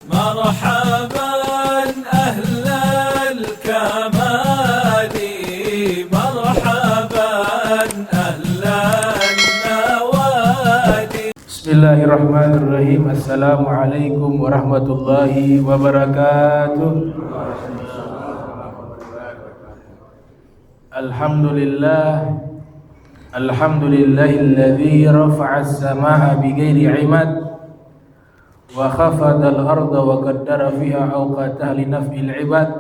مرحبا أهل الكمال مرحبا أهل النوادي. بسم الله الرحمن الرحيم. السلام عليكم ورحمة الله وبركاته. الحمد لله الذي رفع السماء بغير عماد وخفض الأرض وقدر فيها أوقاتها لنفع العباد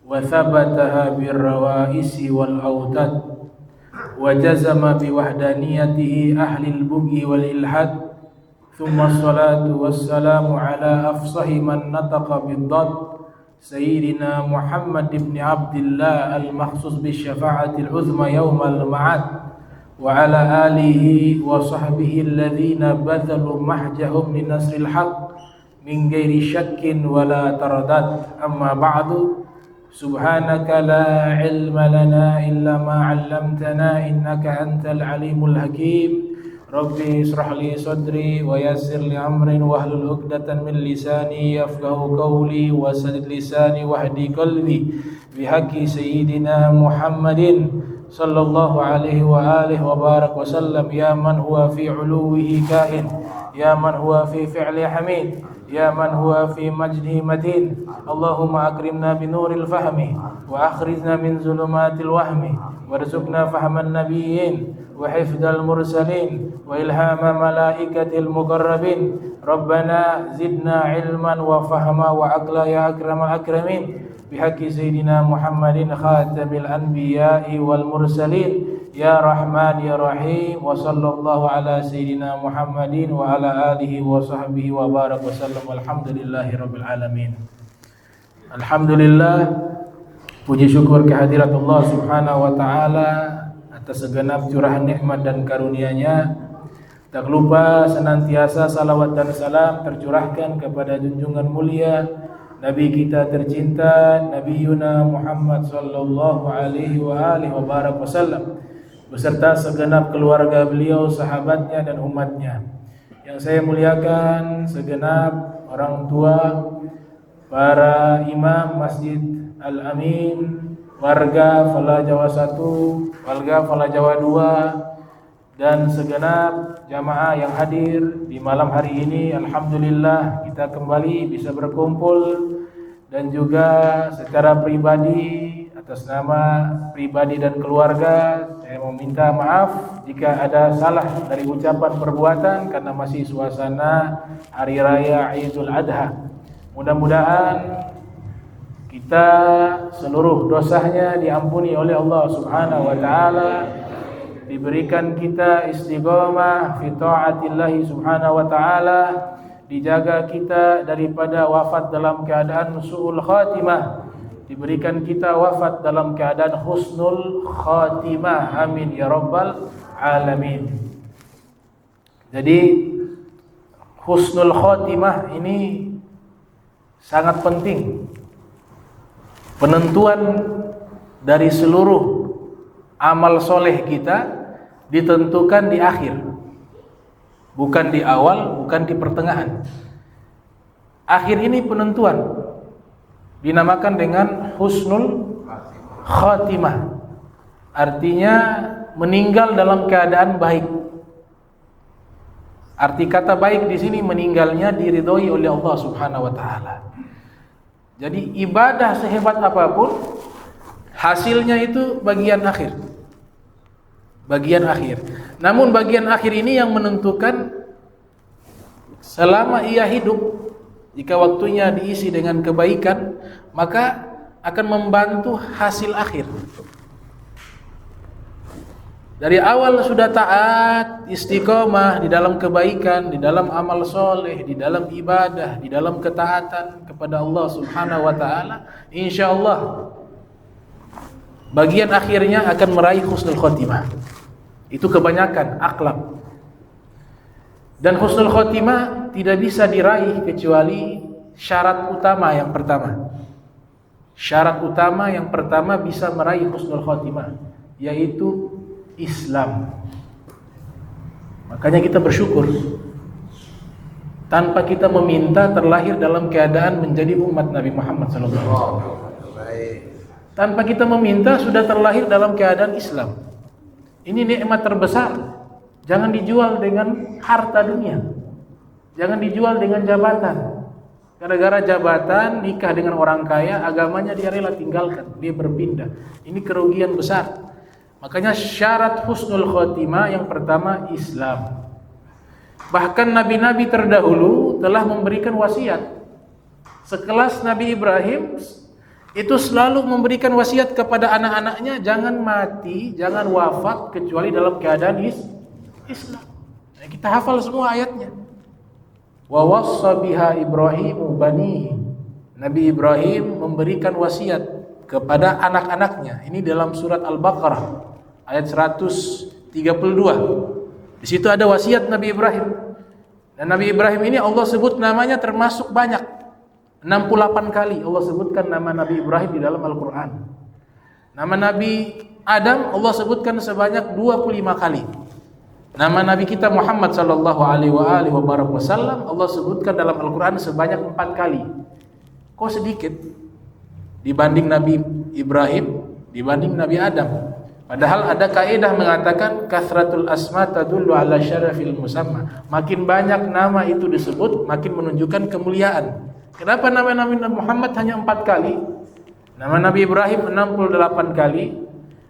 وثبتها بالروائس والأوتاد وجزم بوحدانيته أهل البغي والإلحاد ثم الصلاة والسلام على أفصح من نطق بالضاد سيدنا محمد بن عبد الله المخصوص بالشفاعة العظمى يوم المعاد وعلى آله وصحبه الذين بذلوا محجهم لنصر الحق من غير شك ولا تردد. أما بعد سبحانك لا علم لنا إلا ما علمتنا إنك أنت العليم الحكيم. ربي اشرح لي صدري ويسر لي أمري واحلل عقدة من لساني يفقهوا قولي وسدد لساني واهدي قلبي بحق سيدنا محمد صلى الله عليه وآله وبارك وسلم. يا من هو في علوه كائن يا من هو في فعله حميد يا من هو في مجده متين. اللهم أكرمنا بنور الفهم وأخرجنا من ظلمات الوهم وارزقنا فهم النبيين وحفظ المرسلين وإلهام ملائكة المقربين. ربنا زدنا علما وفهما وعقلا يا أكرم الأكرمين بحق سيدنا محمد خاتم الأنبياء والمرسلين يا رحمن يا رحيم. وصلى الله على سيدنا محمد وعلى آله وصحبه وبارك وسلم. والحمد لله رب العالمين. Alhamdulillah, puji syukur kehadirat Allah Subhanahu wa taala atas segenap curahan nikmat dan karunia-Nya. Tak lupa senantiasa salawat dan salam tercurahkan kepada junjungan mulia Nabi kita tercinta Nabi Yuna Muhammad sallallahu alaihi wa alihi wa barak wasallam beserta segenap keluarga beliau, sahabatnya dan umatnya. Yang saya muliakan segenap orang tua, para imam Masjid Al-Amin, warga Fala Jawa 1, warga Fala Jawa 2, dan segenap jamaah yang hadir di malam hari ini. Alhamdulillah kita kembali bisa berkumpul, dan juga secara pribadi atas nama pribadi dan keluarga saya meminta maaf jika ada salah dari ucapan perbuatan karena masih suasana hari raya Idul Adha. Mudah-mudahan kita seluruh dosanya diampuni oleh Allah Subhanahu wa taala, diberikan kita istiqomah fi taatillahi Subhanahu wa taala, dijaga kita daripada wafat dalam keadaan su'ul khatimah, diberikan kita wafat dalam keadaan husnul khatimah. Amin ya rabbal alamin. Jadi husnul khatimah ini sangat penting. Penentuan dari seluruh amal soleh kita ditentukan di akhir, bukan di awal, bukan di pertengahan. Akhir ini penentuan, dinamakan dengan husnul khatimah, artinya meninggal dalam keadaan baik. Arti kata baik di sini meninggalnya diridhoi oleh Allah Subhanahu wa taala. Jadi ibadah sehebat apapun hasilnya itu bagian akhir. Bagian akhir. Namun bagian akhir ini yang menentukan selama ia hidup. Jika waktunya diisi dengan kebaikan, maka akan membantu hasil akhir. Dari awal sudah taat, istiqomah di dalam kebaikan, di dalam amal soleh, di dalam ibadah, di dalam ketaatan kepada Allah Subhanahu wa taala, insyaallah bagian akhirnya akan meraih husnul khotimah. Itu kebanyakan akhlak. Dan husnul khotimah tidak bisa diraih kecuali syarat utama yang pertama. Syarat utama yang pertama bisa meraih husnul khotimah, yaitu Islam. Makanya kita bersyukur tanpa kita meminta terlahir dalam keadaan menjadi umat Nabi Muhammad SAW. Tanpa kita meminta sudah terlahir dalam keadaan Islam. Ini nikmat terbesar. Jangan dijual dengan harta dunia. Jangan dijual dengan jabatan. Gara-gara jabatan nikah dengan orang kaya, agamanya dia rela tinggalkan, dia berpindah. Ini kerugian besar. Makanya syarat husnul khotimah yang pertama Islam. Bahkan nabi-nabi terdahulu telah memberikan wasiat. Sekelas Nabi Ibrahim itu selalu memberikan wasiat kepada anak-anaknya, jangan mati, jangan wafat kecuali dalam keadaan Islam. Nah, kita hafal semua ayatnya. Wa wassa biha Ibrahimu banihi. Nabi Ibrahim memberikan wasiat kepada anak-anaknya. Ini dalam surat Al-Baqarah ayat 132. Di situ ada wasiat Nabi Ibrahim. Dan Nabi Ibrahim ini Allah sebut namanya termasuk banyak. 68 kali Allah sebutkan nama Nabi Ibrahim di dalam Al-Quran. Nama Nabi Adam Allah sebutkan sebanyak 25 kali. Nama Nabi kita Muhammad sallallahu alaihi wasallam Allah sebutkan dalam Al-Quran sebanyak 4 kali. Kok sedikit dibanding Nabi Ibrahim, dibanding Nabi Adam? Padahal ada kaidah mengatakan kasratul asma tadullu ala syarafil musamma. Makin banyak nama itu disebut, makin menunjukkan kemuliaan. Kenapa nama Nabi Muhammad hanya 4 kali? Nama Nabi Ibrahim 68 kali,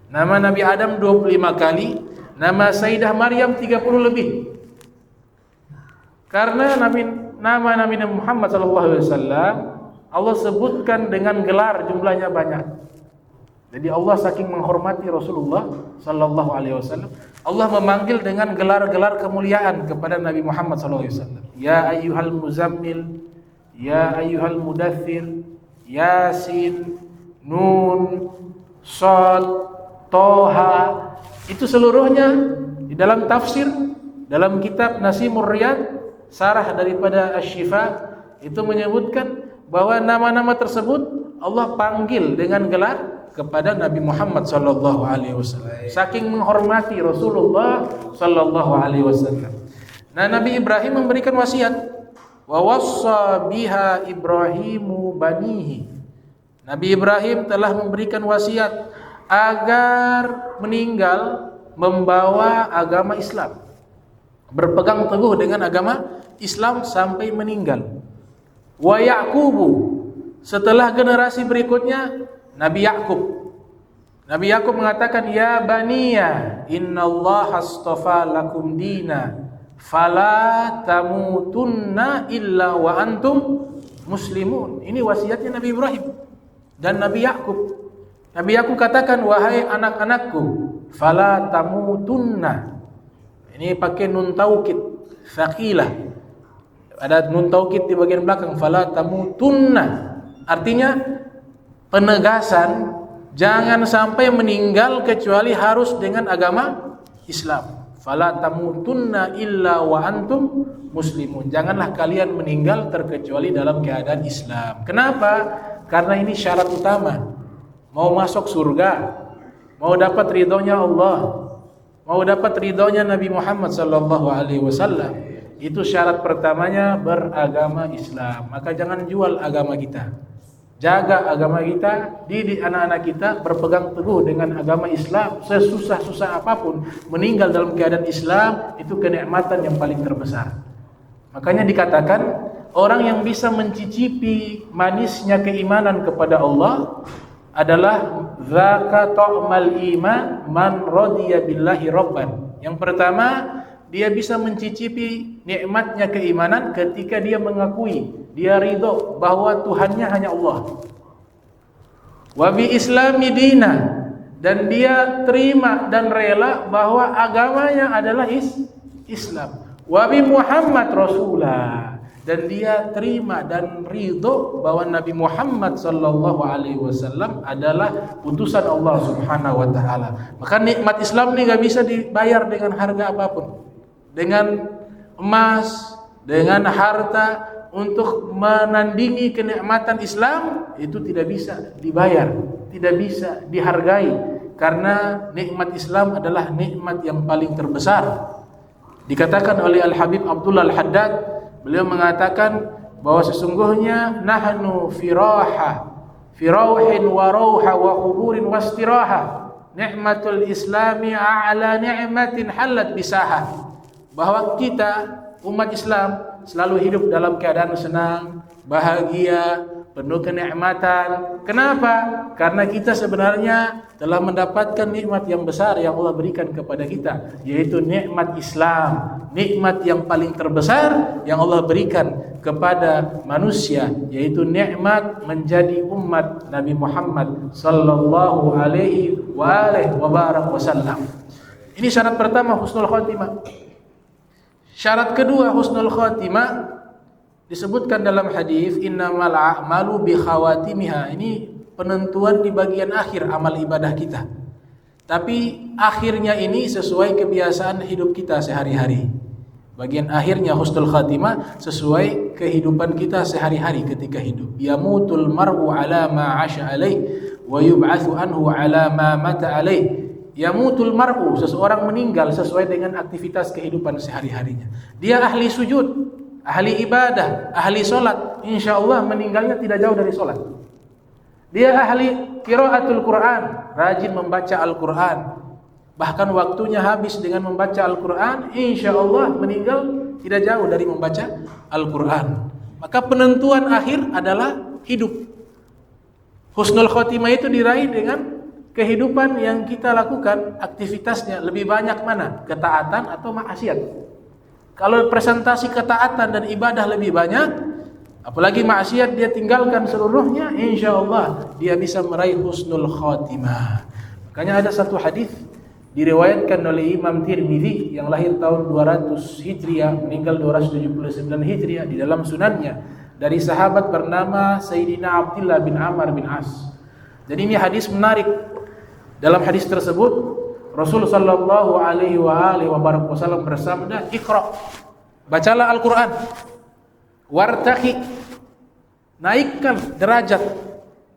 nama Nabi Adam 25 kali, nama Sayyidah Maryam 30 lebih. Karena nama Nabi Muhammad SAW Allah sebutkan dengan gelar jumlahnya banyak. Jadi Allah saking menghormati Rasulullah sallallahu alaihi wasallam, Allah memanggil dengan gelar-gelar kemuliaan kepada Nabi Muhammad sallallahu alaihi wasallam. Ya ayyuhal muzammil, ya ayyuhal mudaththir, Yasin, Nun, Shad, Toha. Itu seluruhnya di dalam tafsir, dalam kitab Nasimur Riyad, sarah daripada Asy-Syifa, itu menyebutkan bahwa nama-nama tersebut Allah panggil dengan gelar kepada Nabi Muhammad sallallahu alaihi wasallam. Saking menghormati Rasulullah sallallahu alaihi wasallam. Nah, Nabi Ibrahim memberikan wasiat, wa wassa biha Ibrahimu banihi. Nabi Ibrahim telah memberikan wasiat agar meninggal membawa agama Islam. Berpegang teguh dengan agama Islam sampai meninggal. Wa Yaqubu, setelah generasi berikutnya Nabi Yakub. Nabi Yakub mengatakan, ya baniya innallaha astafa lakum dina fala tamutunna illa wa antum muslimun. Ini wasiatnya Nabi Ibrahim dan Nabi Yakub. Nabi Yakub katakan, wahai anak-anakku, fala tamutunna. Ini pakai nun taukid tsaqilah. Ada nun taukid di bagian belakang, fala tamutunna. Artinya penegasan jangan sampai meninggal kecuali harus dengan agama Islam. Fala tamutunna illa wa antum muslimun. Janganlah kalian meninggal terkecuali dalam keadaan Islam. Kenapa? Karena ini syarat utama. Mau masuk surga, mau dapat ridhonya Allah, mau dapat ridhonya Nabi Muhammad sallallahu alaihi wasallam, itu syarat pertamanya beragama Islam. Maka jangan jual agama kita. Jaga agama kita, didik anak-anak kita berpegang teguh dengan agama Islam. Sesusah-susah apapun, meninggal dalam keadaan Islam itu kenikmatan yang paling terbesar. Makanya dikatakan orang yang bisa mencicipi manisnya keimanan kepada Allah adalah dzaka ta'mal iman man radiya billahi rabban. Yang pertama, dia bisa mencicipi nikmatnya keimanan ketika dia mengakui, dia ridho bahwa Tuhannya hanya Allah. Wa bi islami dina, dan dia terima dan rela bahwa agamanya adalah Islam. Wa bi Muhammad rasulah, dan dia terima dan ridho bahwa Nabi Muhammad sallallahu alaihi wasallam adalah utusan Allah Subhanahu wa taala. Maka nikmat Islam ini enggak bisa dibayar dengan harga apapun. Dengan emas, dengan harta untuk menandingi kenikmatan Islam itu tidak bisa dibayar, tidak bisa dihargai, karena nikmat Islam adalah nikmat yang paling terbesar. Dikatakan oleh Al-Habib Abdullah Al-Haddad beliau mengatakan bahwa sesungguhnya nahnu firauhin wa rauha wa quburin wastiraha, ni'matul islami a'la ni'matin halat bisaha. Bahwa kita umat Islam selalu hidup dalam keadaan senang, bahagia, penuh kenikmatan. Kenapa? Karena kita sebenarnya telah mendapatkan nikmat yang besar yang Allah berikan kepada kita, yaitu nikmat Islam, nikmat yang paling terbesar yang Allah berikan kepada manusia, yaitu nikmat menjadi umat Nabi Muhammad sallallahu alaihi wasallam. Ini syarat pertama, husnul khotimah. Syarat kedua, husnul khotimah, disebutkan dalam hadis innamal a'malu bi khawatimiha. Ini penentuan di bagian akhir amal ibadah kita. Tapi akhirnya ini sesuai kebiasaan hidup kita sehari-hari. Bagian akhirnya husnul khatimah sesuai kehidupan kita sehari-hari ketika hidup. Yamutul mar'u ala ma 'asha alaih wa yub'atsu anhu ala ma mata alaih. Yamutul mar'u, seseorang meninggal sesuai dengan aktivitas kehidupan sehari-harinya. Dia ahli sujud, ahli ibadah, ahli solat, insya Allah meninggalnya tidak jauh dari solat. Dia ahli qiraatul Quran, rajin membaca Al-Quran, bahkan waktunya habis dengan membaca Al-Quran, insya Allah meninggal tidak jauh dari membaca Al-Quran. Maka penentuan akhir adalah hidup. Husnul khotimah itu diraih dengan kehidupan yang kita lakukan, aktivitasnya lebih banyak mana? Ketaatan atau maksiat? Kalau presentasi ketaatan dan ibadah lebih banyak, apalagi maksiat dia tinggalkan seluruhnya, insya Allah dia bisa meraih husnul khotimah. Makanya ada satu hadis diriwayatkan oleh Imam Tirmidzi yang lahir tahun 200 Hijriah, meninggal 279 Hijriah, di dalam sunannya dari sahabat bernama Sayyidina Abdullah bin Amr bin As. Jadi ini hadis menarik. Dalam hadis tersebut Rasul sallallahu alaihi wasallam bersabda, "Iqra." Bacalah Al-Qur'an. "Wartaqi." Naikkan derajat.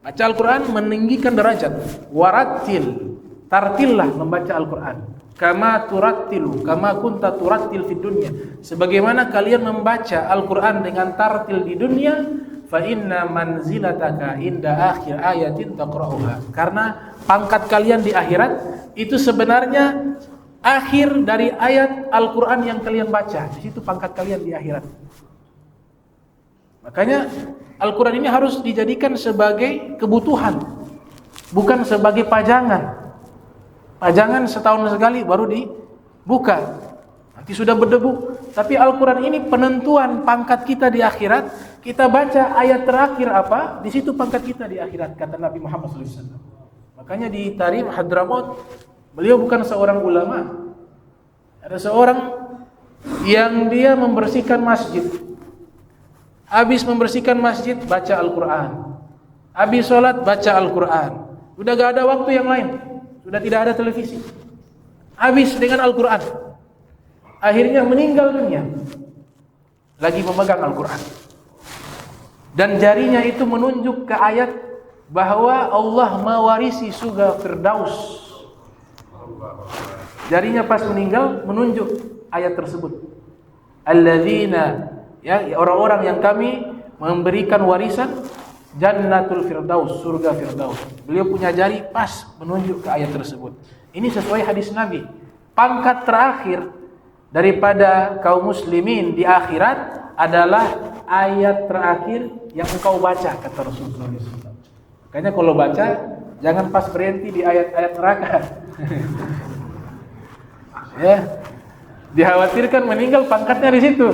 Baca Al-Qur'an meninggikan derajat. "Warattil." Tartillah membaca Al-Qur'an. "Kama turattilu, kama kunta turattil fid dunya." Sebagaimana kalian membaca Al-Qur'an dengan tartil di dunia, fa inna manzilataka inda akhir ayatin taqra'uha. Karena pangkat kalian di akhirat itu sebenarnya akhir dari ayat Al-Quran yang kalian baca. Di situ pangkat kalian di akhirat. Makanya Al-Quran ini harus dijadikan sebagai kebutuhan, bukan sebagai pajangan. Pajangan setahun sekali baru dibuka, nanti sudah berdebu. Tapi Al-Quran ini penentuan pangkat kita di akhirat. Kita baca ayat terakhir apa, di situ pangkat kita di akhirat, kata Nabi Muhammad SAW. Makanya di Tarim Hadramaut, beliau bukan seorang ulama. Ada seorang yang dia membersihkan masjid. Habis membersihkan masjid, baca Al-Quran. Habis sholat, baca Al-Quran. Sudah gak ada waktu yang lain. Sudah tidak ada televisi. Habis dengan Al-Quran. Akhirnya meninggal dunia lagi memegang Al-Quran. Dan jarinya itu menunjuk ke ayat bahwa Allah mewarisi surga Firdaus. Jarinya pas meninggal menunjuk ayat tersebut. Alladzina, ya, orang-orang yang kami memberikan warisan Jannatul Firdaus, surga Firdaus. Beliau punya jari pas menunjuk ke ayat tersebut. Ini sesuai hadis Nabi. Pangkat terakhir daripada kaum muslimin di akhirat adalah ayat terakhir yang engkau baca, kata Rasulullah SAW. Makanya kalau baca jangan pas berhenti di ayat-ayat neraka. Ya, dikhawatirkan meninggal pangkatnya di situ.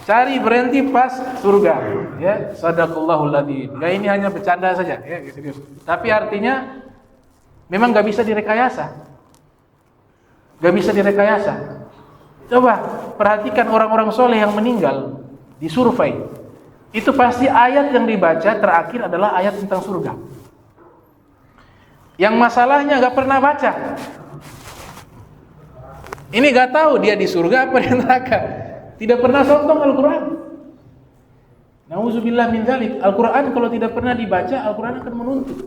Cari berhenti pas surga. Ya, sadaqallahul adzim. Ya, ini hanya bercanda saja, ya, serius. Tapi artinya memang nggak bisa direkayasa. Nggak bisa direkayasa. Coba perhatikan orang-orang soleh yang meninggal, disurvei. Itu pasti ayat yang dibaca terakhir adalah ayat tentang surga. Yang masalahnya nggak pernah baca. Ini nggak tahu dia di surga apa di neraka. Tidak pernah sontong Al-Quran. Nauzubillah min dzalik. Al-Quran kalau tidak pernah dibaca, Al-Quran akan menuntut.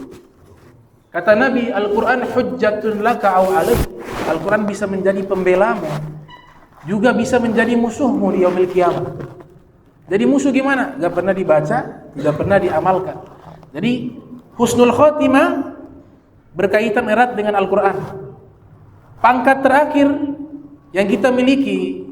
Kata Nabi, Al-Quran hujjatun laka aw alaik. Al-Quran bisa menjadi pembelamu, juga bisa menjadi musuhmu di yaumil qiyamah. Jadi musuh gimana? Gak pernah dibaca, tidak pernah diamalkan. Jadi husnul khotimah berkaitan erat dengan Al-Quran. Pangkat terakhir yang kita miliki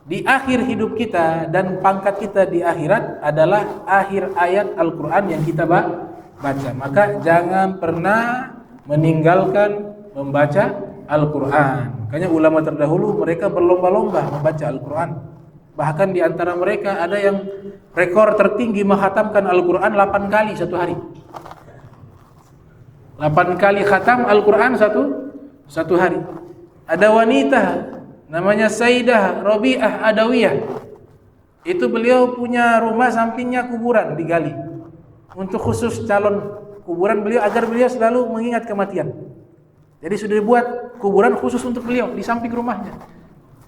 di akhir hidup kita dan pangkat kita di akhirat adalah akhir ayat Al-Quran yang kita baca. Maka jangan pernah meninggalkan membaca Al-Quran. Makanya ulama terdahulu mereka berlomba-lomba membaca Al-Quran. Bahkan di antara mereka ada yang rekor tertinggi menghatamkan Al-Quran 8 kali satu hari. 8 kali khatam Al-Quran satu hari. Ada wanita namanya Sayyidah Rabi'ah Adawiyah. Itu beliau punya rumah sampingnya kuburan digali. Untuk khusus calon kuburan beliau agar beliau selalu mengingat kematian. Jadi sudah dibuat kuburan khusus untuk beliau di samping rumahnya.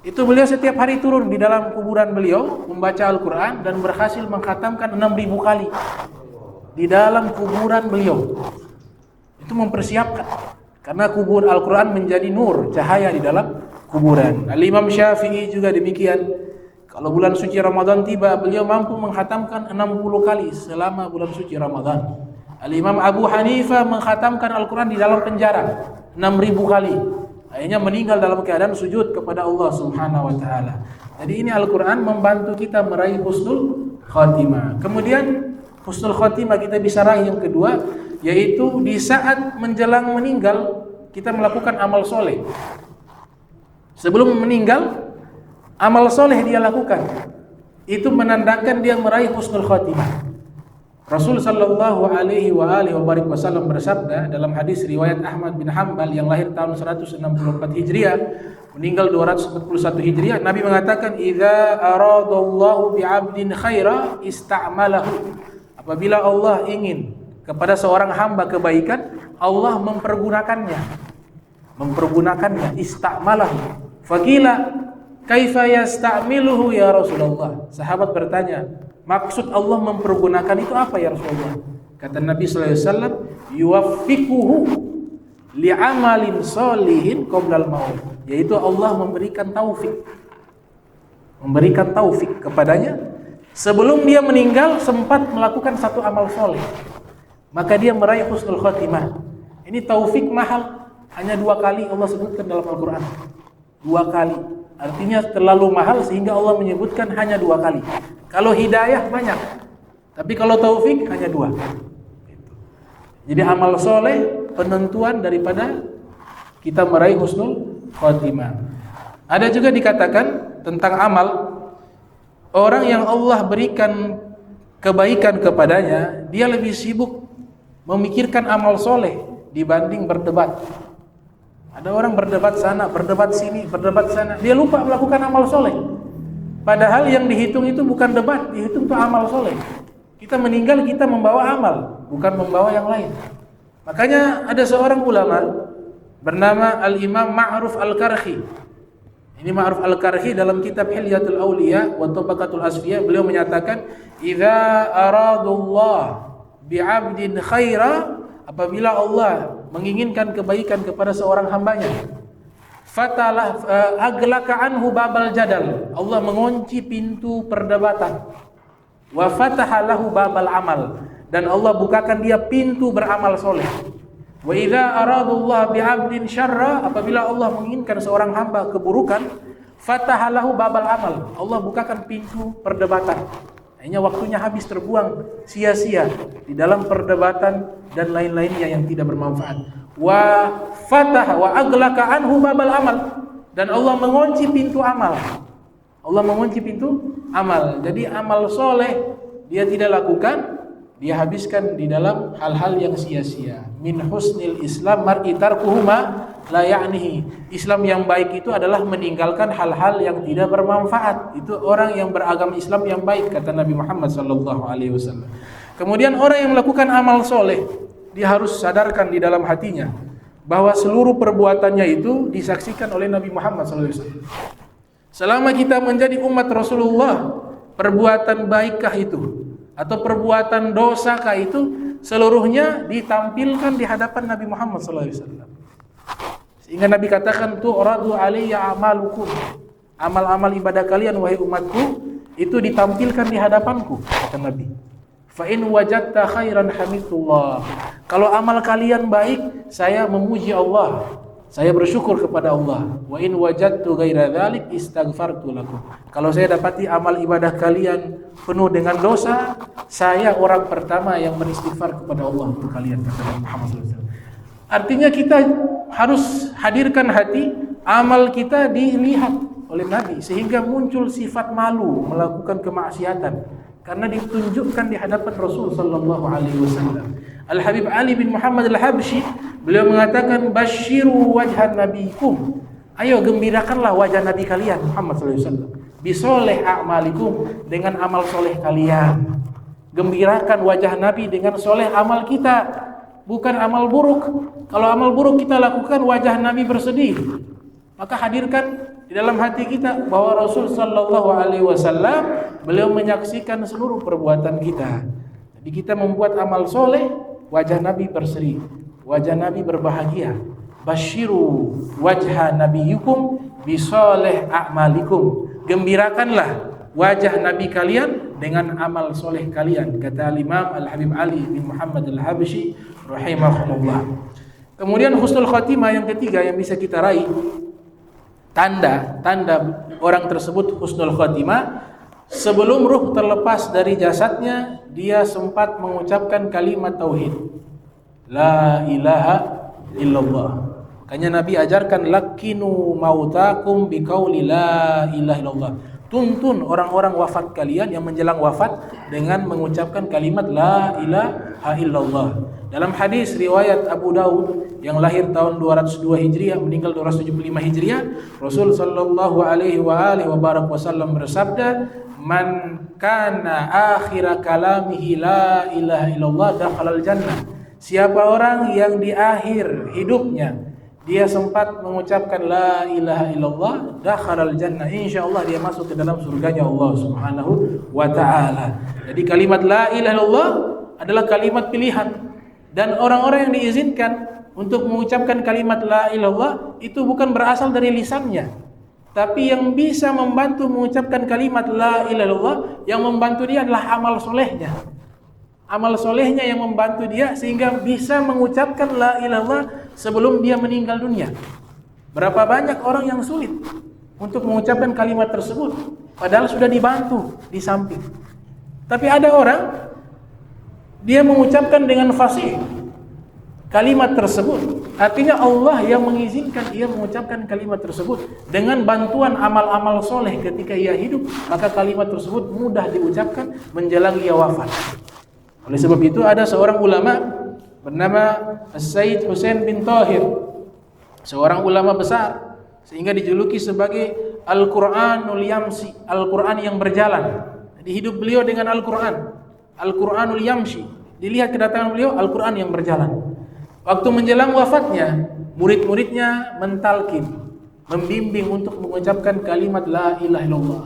Itu beliau setiap hari turun di dalam kuburan beliau membaca Al-Quran dan berhasil mengkhatamkan 6.000 kali di dalam kuburan beliau. Itu mempersiapkan karena kubur Al-Quran menjadi nur, cahaya di dalam kuburan. Al-Imam Syafi'i juga demikian. Kalau bulan suci Ramadan tiba, beliau mampu mengkhatamkan 60 kali selama bulan suci Ramadan. Al-Imam Abu Hanifah mengkhatamkan Al-Quran di dalam penjara 6.000 kali. Akhirnya meninggal dalam keadaan sujud kepada Allah Subhanahu wa taala. Jadi ini Al-Quran membantu kita meraih husnul khotimah. Kemudian husnul khotimah kita bisa raih yang kedua, yaitu di saat menjelang meninggal kita melakukan amal soleh. Sebelum meninggal, amal soleh dia lakukan. Itu menandakan dia meraih husnul khotimah. Rasul sallallahu alaihi wasallam bersabda dalam hadis riwayat Ahmad bin Hanbal yang lahir tahun 164 Hijriah, meninggal 241 Hijriah, Nabi mengatakan, "Idza aradallahu bi'abdin khaira ista'malahu." Apabila Allah ingin kepada seorang hamba kebaikan, Allah mempergunakannya, ista'malahu. Faqila, "Kaifa yasta'miluhu ya Rasulullah?" Sahabat bertanya, maksud Allah mempergunakan itu apa ya Rasulullah? Kata Nabi sallallahu alaihi wasallam, "Yuwaffiquhu li'amalin sholihin qoblal maut." Yaitu Allah memberikan taufik kepadanya sebelum dia meninggal sempat melakukan satu amal soleh. Maka dia meraih husnul khotimah. Ini taufik mahal, hanya 2 kali Allah sebutkan dalam Al-Quran. 2 kali. Artinya terlalu mahal sehingga Allah menyebutkan hanya 2 kali. Kalau hidayah banyak, tapi kalau taufik hanya 2. Jadi amal soleh penentuan daripada kita meraih husnul khotimah. Ada juga dikatakan tentang amal, orang yang Allah berikan kebaikan kepadanya, dia lebih sibuk memikirkan amal soleh dibanding berdebat. Ada orang berdebat sana, berdebat sini, berdebat sana, dia lupa melakukan amal soleh. Padahal yang dihitung itu bukan debat, dihitung itu amal soleh. Kita meninggal, kita membawa amal, bukan membawa yang lain. Makanya ada seorang ulama bernama Al-Imam Ma'ruf Al-Karhi. Ini Ma'ruf Al-Karhi dalam kitab Hilyatul Awliya wa Tabaqatul Asfiya, beliau menyatakan, "Idza aradullah bi'abdin khaira," apabila Allah menginginkan kebaikan kepada seorang hambanya, fatalah aglaka anhu babal jadal, Allah mengunci pintu perdebatan, wa fataha lahu babal amal, dan Allah bukakan dia pintu beramal soleh. Wa idza aradullah bi'abdin syarra, apabila Allah menginginkan seorang hamba keburukan, fataha lahu babal amal, Allah bukakan pintu perdebatan. Hanya waktunya habis, terbuang sia-sia di dalam perdebatan dan lain-lainnya yang tidak bermanfaat. Wa fatah wa aglaka anhu babal amal, dan Allah mengunci pintu amal. Allah mengunci pintu amal. Jadi amal soleh dia tidak lakukan, dia habiskan di dalam hal-hal yang sia-sia. Min husnil Islam mar'i tarkuhu ma la ya'nihi. Islam yang baik itu adalah meninggalkan hal-hal yang tidak bermanfaat. Itu orang yang beragama Islam yang baik, kata Nabi Muhammad sallallahu alaihi wasallam. Kemudian orang yang melakukan amal soleh, dia harus sadarkan di dalam hatinya bahwa seluruh perbuatannya itu disaksikan oleh Nabi Muhammad sallallahu alaihi wasallam. Selama kita menjadi umat Rasulullah, perbuatan baikkah itu atau perbuatan dosakah itu, seluruhnya ditampilkan di hadapan Nabi Muhammad sallallahu alaihi wasallam. Sehingga Nabi katakan, tu'radu alayya amalukum, amal-amal ibadah kalian wahai umatku itu ditampilkan di hadapanku, kata Nabi. Fa in wajadta khairan hamidullah. Kalau amal kalian baik, saya memuji Allah. Saya bersyukur kepada Allah. Wa in wajadtu ghaira dzalik istaghfartu lakum. Kalau saya dapati amal ibadah kalian penuh dengan dosa, saya orang pertama yang beristighfar kepada Allah untuk kalian, kata Nabi Muhammad SAW. Artinya kita harus hadirkan hati, amal kita dilihat oleh Nabi sehingga muncul sifat malu melakukan kemaksiatan. Karena ditunjukkan di hadapan Rasul sallallahu alaihi wasallam. Al-Habib Ali bin Muhammad Al-Habsyi, beliau mengatakan basyiru wajhan nabikum. Ayo gembirakanlah wajah nabi kalian Muhammad sallallahu alaihi wasallam. Bisoleh a'malikum, dengan amal soleh kalian. Gembirakan wajah nabi dengan soleh amal kita, bukan amal buruk. Kalau amal buruk kita lakukan, wajah nabi bersedih. Maka hadirkan di dalam hati kita bahwa Rasul sallallahu alaihi wasallam beliau menyaksikan seluruh perbuatan kita. Jadi kita membuat amal soleh, wajah Nabi berseri, wajah Nabi berbahagia. Basyiru wajha nabiyukum bisoleh a'malikum. Gembirakanlah wajah Nabi kalian dengan amal soleh kalian, kata Imam Al-Habib Ali bin Muhammad Al-Habsyi rahimahullah. Kemudian husnul khatimah yang ketiga yang bisa kita raih, tanda orang tersebut husnul khatimah, sebelum ruh terlepas dari jasadnya, dia sempat mengucapkan kalimat tauhid, la ilaha illallah. Makanya Nabi ajarkan lakinu mautakum biqauli la ilaha illallah. Tuntun orang-orang wafat kalian yang menjelang wafat dengan mengucapkan kalimat la ilaha illallah. Dalam hadis riwayat Abu Daud yang lahir tahun 202 Hijriah, meninggal 275 Hijriah, Rasul sallallahu alaihi wasallam bersabda, "Man kana akhir kalamihi la ilaha illallah dakhalal jannah." Siapa orang yang di akhir hidupnya dia sempat mengucapkan la ilaha illallah, dakhalal jannah, insyaallah dia masuk ke dalam surganya Allah Subhanahu wa taala. Jadi kalimat la ilaha illallah adalah kalimat pilihan. Dan orang-orang yang diizinkan untuk mengucapkan kalimat la ilaha illallah itu bukan berasal dari lisannya, tapi yang bisa membantu mengucapkan kalimat la ilaha illallah, yang membantu dia adalah amal solehnya. Amal solehnya yang membantu dia sehingga bisa mengucapkan la ilaha illallah sebelum dia meninggal dunia. Berapa banyak orang yang sulit untuk mengucapkan kalimat tersebut, padahal sudah dibantu di samping. Tapi ada orang dia mengucapkan dengan fasih kalimat tersebut, artinya Allah yang mengizinkan ia mengucapkan kalimat tersebut dengan bantuan amal-amal soleh ketika ia hidup, maka kalimat tersebut mudah diucapkan menjelang ia wafat. Oleh sebab itu ada seorang ulama bernama Sayyid Husain bin Thahir, seorang ulama besar sehingga dijuluki sebagai Al-Qur'anul Yamsi, Al-Quran yang berjalan. Jadi hidup beliau dengan Al-Quran, Al-Quranul Yamshi. Dilihat kedatangan beliau, Al-Quran yang berjalan. Waktu menjelang wafatnya, murid-muridnya mentalkin, membimbing untuk mengucapkan kalimat la ilaha illallah.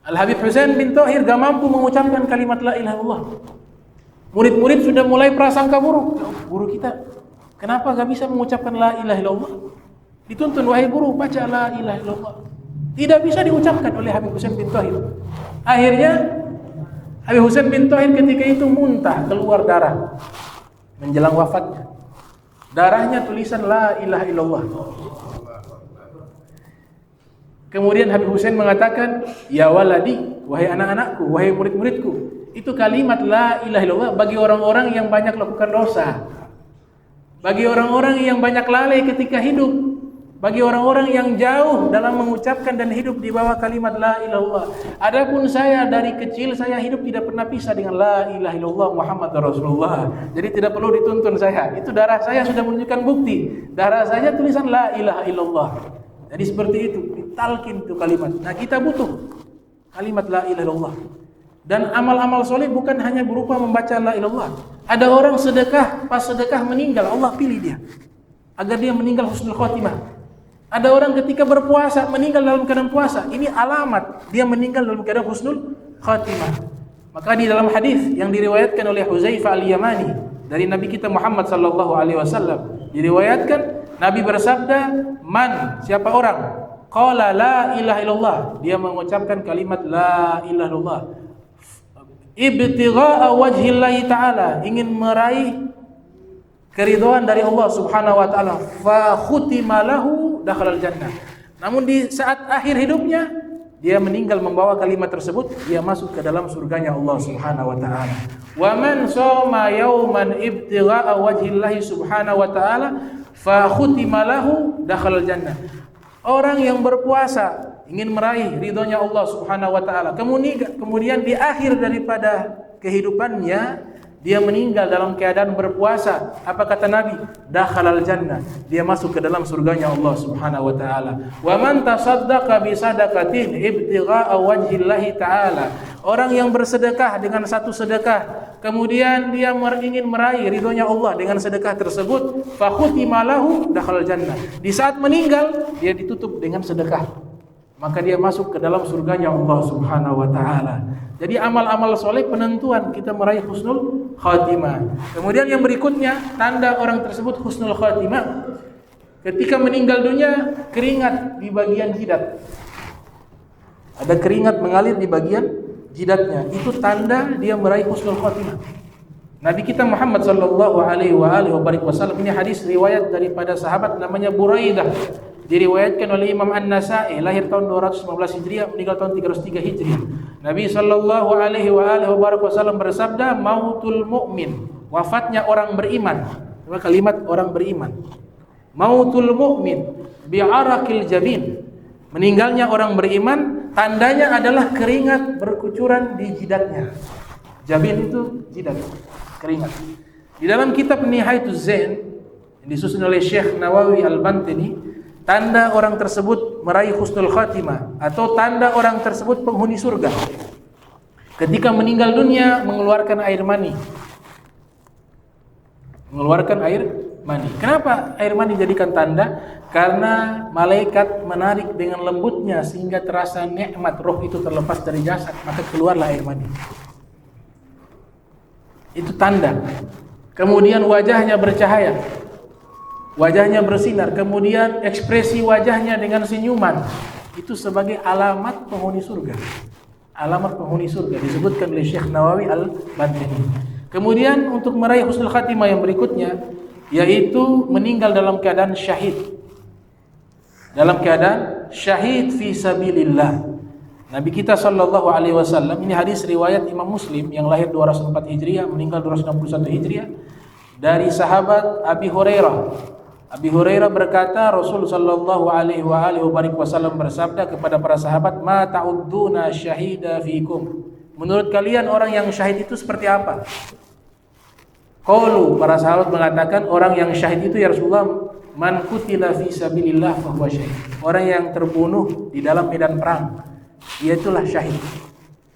Al-Habib Husain bin Thahir gak mampu mengucapkan kalimat la ilaha illallah. Murid-murid sudah mulai prasangka buruk. Guru kita, kenapa gak bisa mengucapkan la ilaha illallah? Dituntun, wahai guru, baca la ilaha illallah. Tidak bisa diucapkan oleh Habib Husain bin Thahir. Akhirnya Habib Husain bin Thahir ketika itu muntah, keluar darah menjelang wafatnya. Darahnya tulisan la ilaha illallah. Kemudian Habib Husain mengatakan, ya waladi, wahai anak-anakku, wahai murid-muridku, itu kalimat la ilaha illallah bagi orang-orang yang banyak lakukan dosa, bagi orang-orang yang banyak lalai ketika hidup, bagi orang-orang yang jauh dalam mengucapkan dan hidup di bawah kalimat la ilaha illallah. Adapun saya dari kecil saya hidup tidak pernah pisah dengan la ilaha illallah Muhammad Rasulullah. Jadi tidak perlu dituntun saya. Itu darah saya sudah menunjukkan bukti. Darah saya tulisan la ilaha illallah. Jadi seperti itu, ditalkin itu kalimat. Nah, kita butuh kalimat la ilaha illallah. Dan amal-amal soleh bukan hanya berupa membaca la ilaha illallah. Ada orang sedekah, pas sedekah meninggal, Allah pilih dia agar dia meninggal husnul khotimah. Ada orang ketika berpuasa meninggal dalam keadaan puasa, ini alamat dia meninggal dalam keadaan husnul khatimah. Maka di dalam hadis yang diriwayatkan oleh Huzaifah Al-Yamani dari Nabi kita Muhammad sallallahu alaihi wasallam, diriwayatkan Nabi bersabda, "Man, siapa orang qala la ilaha illallah, dia mengucapkan kalimat la ilaha illallah, ibtigha'a wajhillahi ta'ala, ingin meraih keridhaan dari Allah Subhanahu wa taala, fa khutima lahu dakhalal jannah. Namun di saat akhir hidupnya dia meninggal membawa kalimat tersebut, dia masuk ke dalam surganya Allah Subhanahu wa taala. Wa man shoma yauman ibtigha'a wajhillahi subhanahu wa taala fa khutima lahu dakhalal jannah. Orang yang berpuasa ingin meraih ridhonya Allah Subhanahu wa taala, kemudian di akhir daripada kehidupannya dia meninggal dalam keadaan berpuasa, apa kata Nabi? Dakhalal jannah, dia masuk ke dalam surganya Allah Subhanahu wa taala. Wa man tasaddaqa bi sadaqatin ibtigha'a wajhillahi taala, orang yang bersedekah dengan satu sedekah, kemudian dia ingin meraih ridhonya Allah dengan sedekah tersebut, fa khutima lahu dakhalal jannah, di saat meninggal dia ditutup dengan sedekah, maka dia masuk ke dalam surganya Allah Subhanahu wa taala. Jadi amal-amal soleh penentuan kita meraih husnul khatimah. Kemudian yang berikutnya, tanda orang tersebut husnul khatimah, ketika meninggal dunia keringat di bagian jidat, ada keringat mengalir di bagian jidatnya, itu tanda dia meraih husnul khatimah. Nabi kita Muhammad sallallahu alaihi wasallam, ini hadis riwayat daripada sahabat namanya Buraidah, diriwayatkan oleh Imam An-Nasa'i, lahir tahun 215 Hijriah, meninggal tahun 303 Hijriah. Nabi sallallahu alaihi wasallam bersabda, mautul mu'min, wafatnya orang beriman. Kalimat orang beriman. Mautul mu'min bi'arakil jabin, meninggalnya orang beriman, tandanya adalah keringat berkucuran di jidatnya. Jabin itu jidat, keringat. Di dalam kitab Nihayatuz Zain yang disusun oleh Syekh Nawawi Al-Bantini, tanda orang tersebut meraih husnul khatimah atau tanda orang tersebut penghuni surga, ketika meninggal dunia mengeluarkan air mani. Mengeluarkan air mani. Kenapa air mani dijadikan tanda? Karena malaikat menarik dengan lembutnya sehingga terasa nikmat, roh itu terlepas dari jasad, maka keluarlah air mani. Itu tanda. Kemudian wajahnya bercahaya, wajahnya bersinar, kemudian ekspresi wajahnya dengan senyuman, itu sebagai alamat penghuni surga. Alamat penghuni surga disebutkan oleh Syekh Nawawi Al-Bantini. Kemudian untuk meraih husnul khatimah yang berikutnya, yaitu meninggal dalam keadaan syahid. Dalam keadaan syahid fi sabilillah. Nabi kita sallallahu alaihi wasallam, ini hadis riwayat Imam Muslim yang lahir 204 Hijriah, meninggal 261 Hijriah, dari sahabat Abi Hurairah. Abi Hurairah berkata, Rasul sallallahu alaihi wasallam bersabda kepada para sahabat, "Ma ta'udduna syahida fiikum?" Menurut kalian orang yang syahid itu seperti apa? Qalu, para sahabat mengatakan, orang yang syahid itu ya Rasulullah, man qutila fi sabilillah fa huwa syahid. Orang yang terbunuh di dalam medan perang, dia itulah syahid.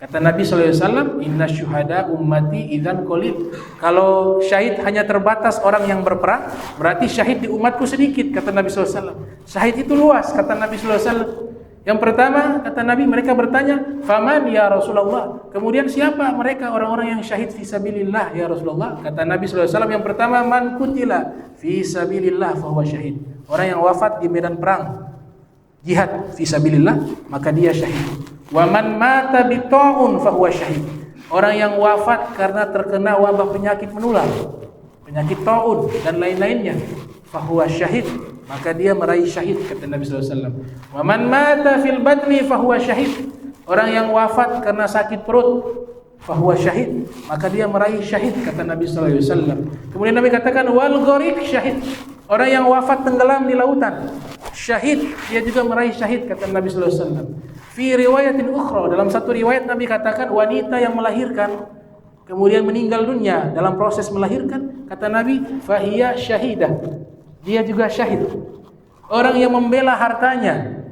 Kata Nabi SAW, inna syuhada ummati idzan qalil. Kalau syahid hanya terbatas orang yang berperang, berarti syahid di umatku sedikit, kata Nabi SAW. Syahid itu luas, kata Nabi SAW. Yang pertama, kata Nabi, mereka bertanya, faman ya Rasulullah. Kemudian siapa mereka orang-orang yang syahid fi sabilillah ya Rasulullah? Kata Nabi SAW, yang pertama, man kutila fi sabilillah fa huwa syahid. Orang yang wafat di medan perang, jihad fi sabilillah, maka dia syahid. Wa man mata bi ta'un fa huwa syahid. Orang yang wafat karena terkena wabah penyakit menular, penyakit ta'un dan lain-lainnya, fa huwa syahid, maka dia meraih syahid, kata Nabi SAW. Wa man mata fil badni fa huwa syahid. Orang yang wafat karena sakit perut, fa huwa syahid, maka dia meraih syahid, kata Nabi SAW. Kemudian Nabi katakan wal gharik syahid. Orang yang wafat tenggelam di lautan, syahid, dia juga meraih syahid, kata Nabi SAW. Fi riwayatin ukhra, dalam satu riwayat Nabi katakan wanita yang melahirkan kemudian meninggal dunia dalam proses melahirkan, kata Nabi, fahiya syahidah, dia juga syahid. Orang yang membela hartanya,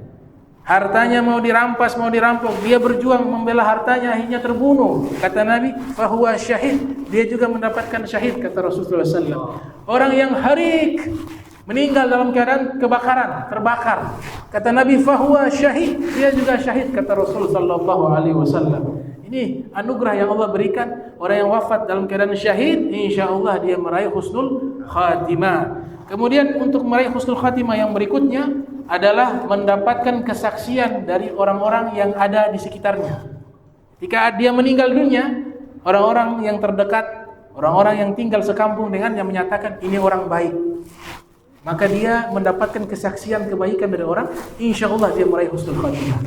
hartanya mau dirampas, mau dirampok, dia berjuang membela hartanya, akhirnya terbunuh, kata Nabi, fahuwa syahid, dia juga mendapatkan syahid, kata Rasulullah SAW. Orang yang harik, meninggal dalam keadaan kebakaran, terbakar, kata Nabi, fahuwa syahid, dia juga syahid, kata Rasul sallallahu alaihi wasallam. Ini anugerah yang Allah berikan, orang yang wafat dalam keadaan syahid, insyaallah dia meraih husnul khatimah. Kemudian untuk meraih husnul khatimah yang berikutnya, adalah mendapatkan kesaksian dari orang-orang yang ada di sekitarnya. Ketika dia meninggal dunia, orang-orang yang terdekat, orang-orang yang tinggal sekampung dengannya menyatakan ini orang baik. Maka dia mendapatkan kesaksian kebaikan dari orang, insyaallah dia meraih husnul khatimah.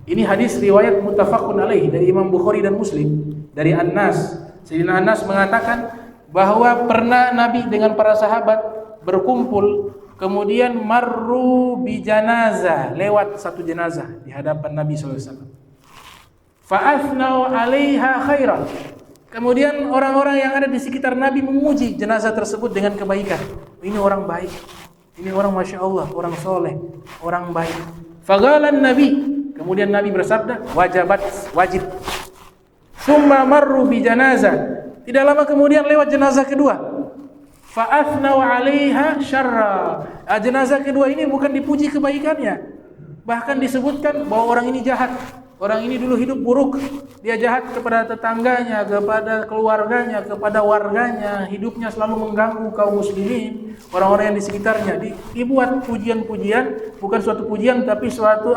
Ini hadis riwayat muttafaqun alaih dari Imam Bukhari dan Muslim dari Anas. Sayyidina Anas mengatakan bahwa pernah Nabi dengan para sahabat berkumpul, kemudian marru bi janazah, lewat satu jenazah di hadapan Nabi sallallahu alaihi wasallam. Fa athnau 'alaiha khairan. Kemudian orang-orang yang ada di sekitar Nabi memuji jenazah tersebut dengan kebaikan. Ini orang baik. Ini orang Masya Allah, orang soleh, orang baik. Faqala Nabi, kemudian Nabi bersabda, wajib. Summa marru bi janazah. Tidak lama kemudian lewat jenazah kedua. Fa athnau 'alaiha syarra. Jenazah kedua ini bukan dipuji kebaikannya. Bahkan disebutkan bahwa orang ini jahat. Orang ini dulu hidup buruk, dia jahat kepada tetangganya, kepada keluarganya, kepada warganya, hidupnya selalu mengganggu kaum muslimin, orang-orang yang di sekitarnya. Dibuat pujian-pujian, bukan suatu pujian tapi suatu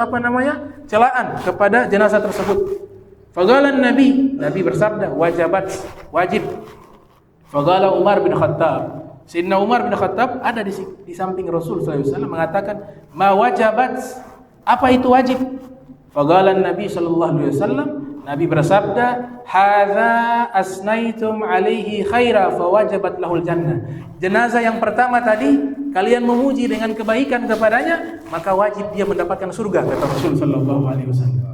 celaan kepada jenazah tersebut. Faqala Nabi bersabda, wajib. Faqala Umar bin Khattab. Sayyidina Umar bin Khattab ada di samping Rasul sallallahu alaihi wasallam mengatakan, "Ma wajabat?" Apa itu wajib? Faqala Nabi sallallahu alaihi wasallam, Nabi bersabda, "Hadza asnaitum alaihi khaira fawajabat lahul jannah." Jenazah yang pertama tadi kalian memuji dengan kebaikan kepadanya, maka wajib dia mendapatkan surga, kata Rasul sallallahu alaihi wasallam.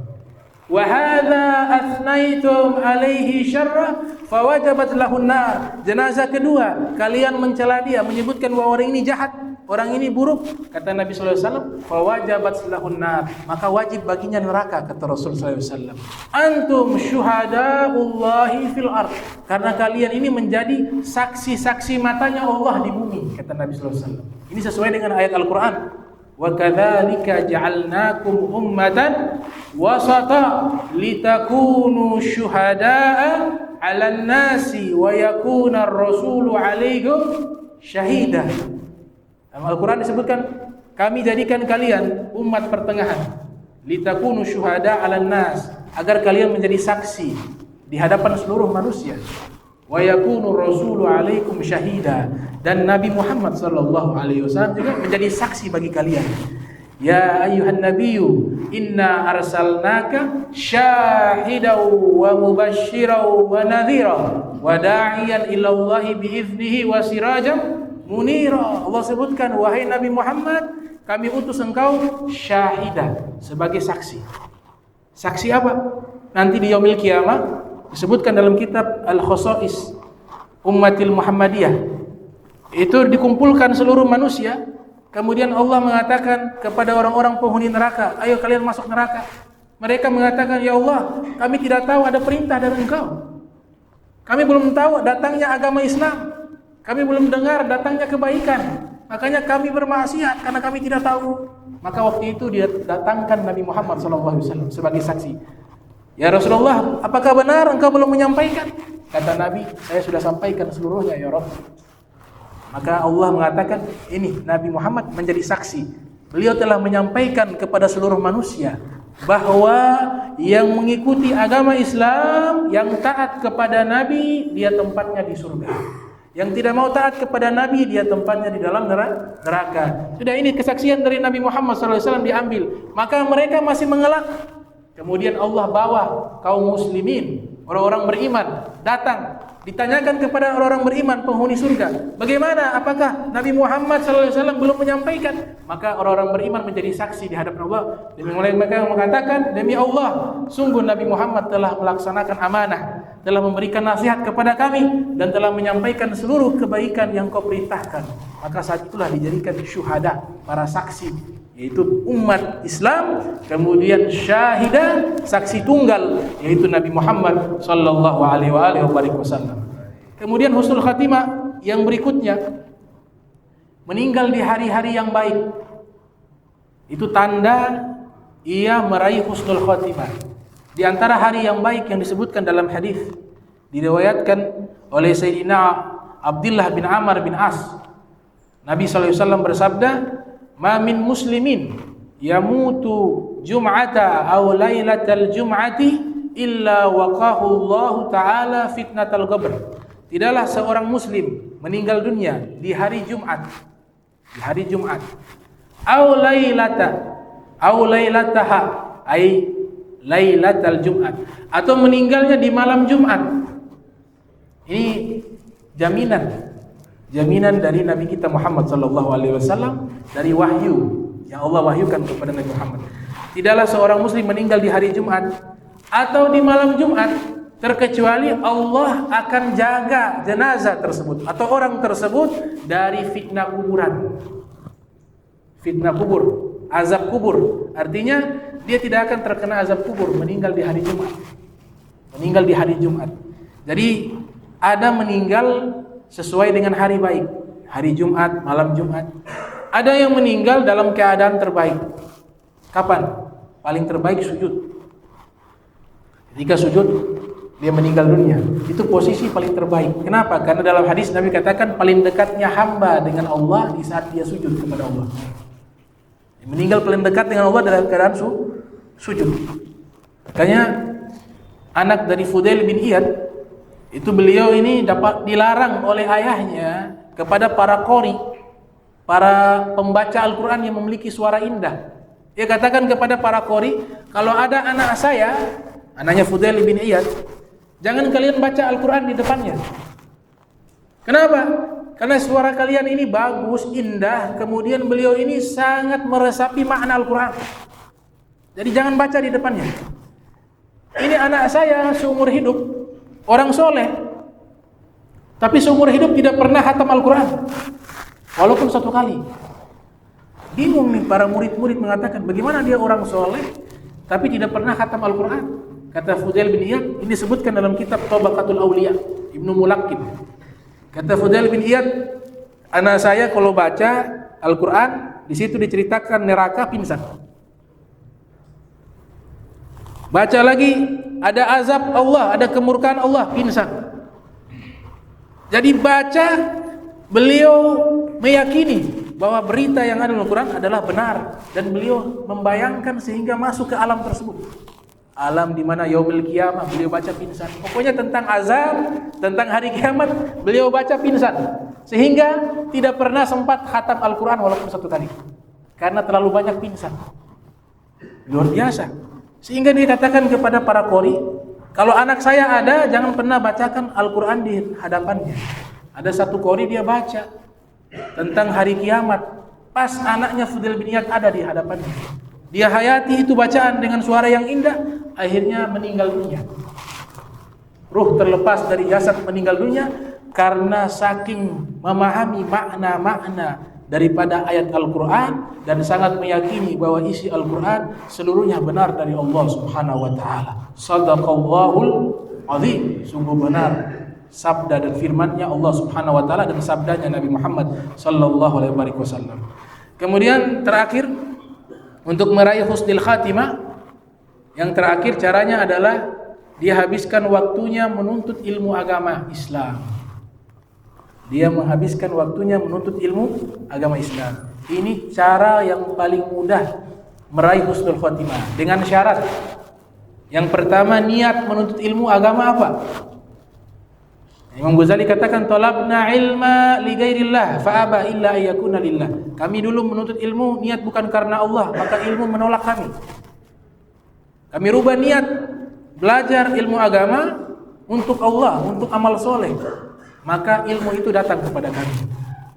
Wa hadza asnaitum alaihi syarra fawajabat lahun nar. Jenazah kedua kalian mencela dia, menyebutkan bahwa orang ini jahat, orang ini buruk, kata Nabi sallallahu alaihi wasallam, fawajabat lahun nar, maka wajib baginya neraka, kata Rasul sallallahu alaihi wasallam. Antum syuhadaullahi fil ard, karena kalian ini menjadi saksi-saksi matanya Allah di bumi, kata Nabi sallallahu alaihi wasallam. Ini sesuai dengan ayat Al-Qur'an. Wa kadzalika ja'alnakum ummatan wasata litakunu syuhada'a 'alan nasi wa yakuna ar-rasulu 'alaikum syahida. Dalam Al-Quran disebutkan, kami jadikan kalian umat pertengahan, litakunu syuhada 'alan nas, agar kalian menjadi saksi di hadapan seluruh manusia. Wa yakunu rasulu 'alaikum syahida, dan Nabi Muhammad sallallahu alaihi wasallam juga menjadi saksi bagi kalian. Ya ayyuhan nabiyyu inna arsalnaka syahidan wa mubasysyiran wa nadhiran wa da'iyan ila Allah biiznihi wa sirajan munira. Allah sebutkan, wahai Nabi Muhammad, kami utus engkau syahidah, sebagai saksi. Saksi apa? Nanti di yaumil kiamah disebutkan dalam kitab Al-Khosais Ummatil Muhammadiyah. Itu dikumpulkan seluruh manusia, kemudian Allah mengatakan kepada orang-orang penghuni neraka, ayo kalian masuk neraka. Mereka mengatakan, ya Allah, kami tidak tahu ada perintah dari engkau. Kami belum tahu datangnya agama Islam. Kami belum dengar datangnya kebaikan. Makanya kami bermaksiat karena kami tidak tahu. Maka waktu itu dia datangkan Nabi Muhammad SAW sebagai saksi. Ya Rasulullah, apakah benar engkau belum menyampaikan? Kata Nabi, saya sudah sampaikan seluruhnya ya Rabb. Maka Allah mengatakan, ini Nabi Muhammad menjadi saksi. Beliau telah menyampaikan kepada seluruh manusia bahwa yang mengikuti agama Islam, yang taat kepada Nabi, dia tempatnya di surga. Yang tidak mau taat kepada Nabi, dia tempatnya di dalam neraka. Sudah, ini kesaksian dari Nabi Muhammad SAW diambil. Maka mereka masih mengelak. Kemudian Allah bawa kaum muslimin, orang-orang beriman, datang. Ditanyakan kepada orang-orang beriman, penghuni surga, bagaimana? Apakah Nabi Muhammad SAW belum menyampaikan? Maka orang-orang beriman menjadi saksi di hadapan Allah. Demi mereka mengatakan, demi Allah, sungguh Nabi Muhammad telah melaksanakan amanah, telah memberikan nasihat kepada kami, dan telah menyampaikan seluruh kebaikan yang kau perintahkan. Maka saat itulah dijadikan syuhada, para saksi, yaitu umat Islam, kemudian syahidah, saksi tunggal, yaitu Nabi Muhammad sallallahu alaihi wasallam. Kemudian husnul khatimah yang berikutnya, meninggal di hari-hari yang baik. Itu tanda ia meraih husnul khatimah. Di antara hari yang baik yang disebutkan dalam hadis diriwayatkan oleh Sayyidina Abdullah bin Amr bin As. Nabi sallallahu alaihi wasallam bersabda, "Ma min muslimin yamutu jum'ata aw lailatal jum'ati illa waqahu Allah taala fitnatal qabr. Tidaklah seorang muslim meninggal dunia di hari Jumat. Di hari Jumat. Aw lailataha ai lailatal Jumat, atau meninggalnya di malam Jumat. Ini jaminan dari Nabi kita Muhammad sallallahu alaihi wasallam, dari wahyu yang Allah wahyukan kepada Nabi Muhammad. Tidaklah seorang muslim meninggal di hari Jumat atau di malam Jumat terkecuali Allah akan jaga jenazah tersebut atau orang tersebut dari fitnah kuburan. Fitnah kubur, azab kubur. Artinya dia tidak akan terkena azab kubur meninggal di hari Jumat. Meninggal di hari Jumat. Jadi ada meninggal sesuai dengan hari baik, hari Jumat, malam Jumat. Ada yang meninggal dalam keadaan terbaik. Kapan? Paling terbaik sujud. Ketika sujud dia meninggal dunia, itu posisi paling terbaik. Kenapa? Karena dalam hadis Nabi katakan paling dekatnya hamba dengan Allah di saat dia sujud kepada Allah. Meninggal paling dekat dengan Allah dalam keadaan sujud. Makanya anak dari Fudail bin Iyad itu, beliau ini dapat dilarang oleh ayahnya kepada para qori, para pembaca Al-Quran yang memiliki suara indah. Dia katakan kepada para qori, kalau ada anak saya, anaknya Fudail bin Iyad, jangan kalian baca Al-Quran di depannya. Kenapa? Karena suara kalian ini bagus, indah, kemudian beliau ini sangat meresapi makna Al-Quran. Jadi jangan baca di depannya. Ini anak saya seumur hidup, orang soleh, tapi seumur hidup tidak pernah khatam Al-Quran, walaupun satu kali. Bingung nih para murid-murid mengatakan, bagaimana dia orang soleh tapi tidak pernah khatam Al-Quran? Kata Fudail bin Iyad, ini disebutkan dalam kitab Tabaqatul Awliya Ibnu Mulaqqin. Kata Fudail bin Iyad, anak saya kalau baca Al-Quran, di situ diceritakan neraka, pingsan. Baca lagi, ada azab Allah, ada kemurkaan Allah, pingsan. Jadi baca, beliau meyakini bahwa berita yang ada dalam Al-Quran adalah benar, dan beliau membayangkan sehingga masuk ke alam tersebut. Alam di mana yaumil kiamah, beliau baca pingsan. Pokoknya tentang azab, tentang hari kiamat, beliau baca pingsan. Sehingga tidak pernah sempat khatam Al-Quran walaupun satu kali, karena terlalu banyak pingsan. Luar biasa. Sehingga dikatakan kepada para qori, kalau anak saya ada, jangan pernah bacakan Al-Quran di hadapannya. Ada satu qori dia baca tentang hari kiamat, pas anaknya Fudail bin Iyad ada di hadapannya. Dia hayati itu bacaan dengan suara yang indah, akhirnya meninggal dunia. Ruh terlepas dari jasad, meninggal dunia karena saking memahami makna-makna daripada ayat Al-Quran dan sangat meyakini bahwa isi Al-Quran seluruhnya benar dari Allah Subhanahu wa taala. Shadaqallahul azim. Sungguh benar sabda dan firman-Nya Allah Subhanahu wa taala dan sabdanya Nabi Muhammad sallallahu alaihi wasallam. Kemudian terakhir, untuk meraih husnul khatimah, yang terakhir caranya adalah dia habiskan waktunya menuntut ilmu agama Islam. Dia menghabiskan waktunya menuntut ilmu agama Islam. Ini cara yang paling mudah meraih husnul khatimah, dengan syarat. Yang pertama, niat menuntut ilmu agama apa? Imam Ghazali katakan, talabna ilma li ghairillah fa aba illa ayyakuna lillah. Kami dulu menuntut ilmu niat bukan karena Allah, maka ilmu menolak kami. Kami rubah niat belajar ilmu agama untuk Allah, untuk amal soleh, maka ilmu itu datang kepada kami.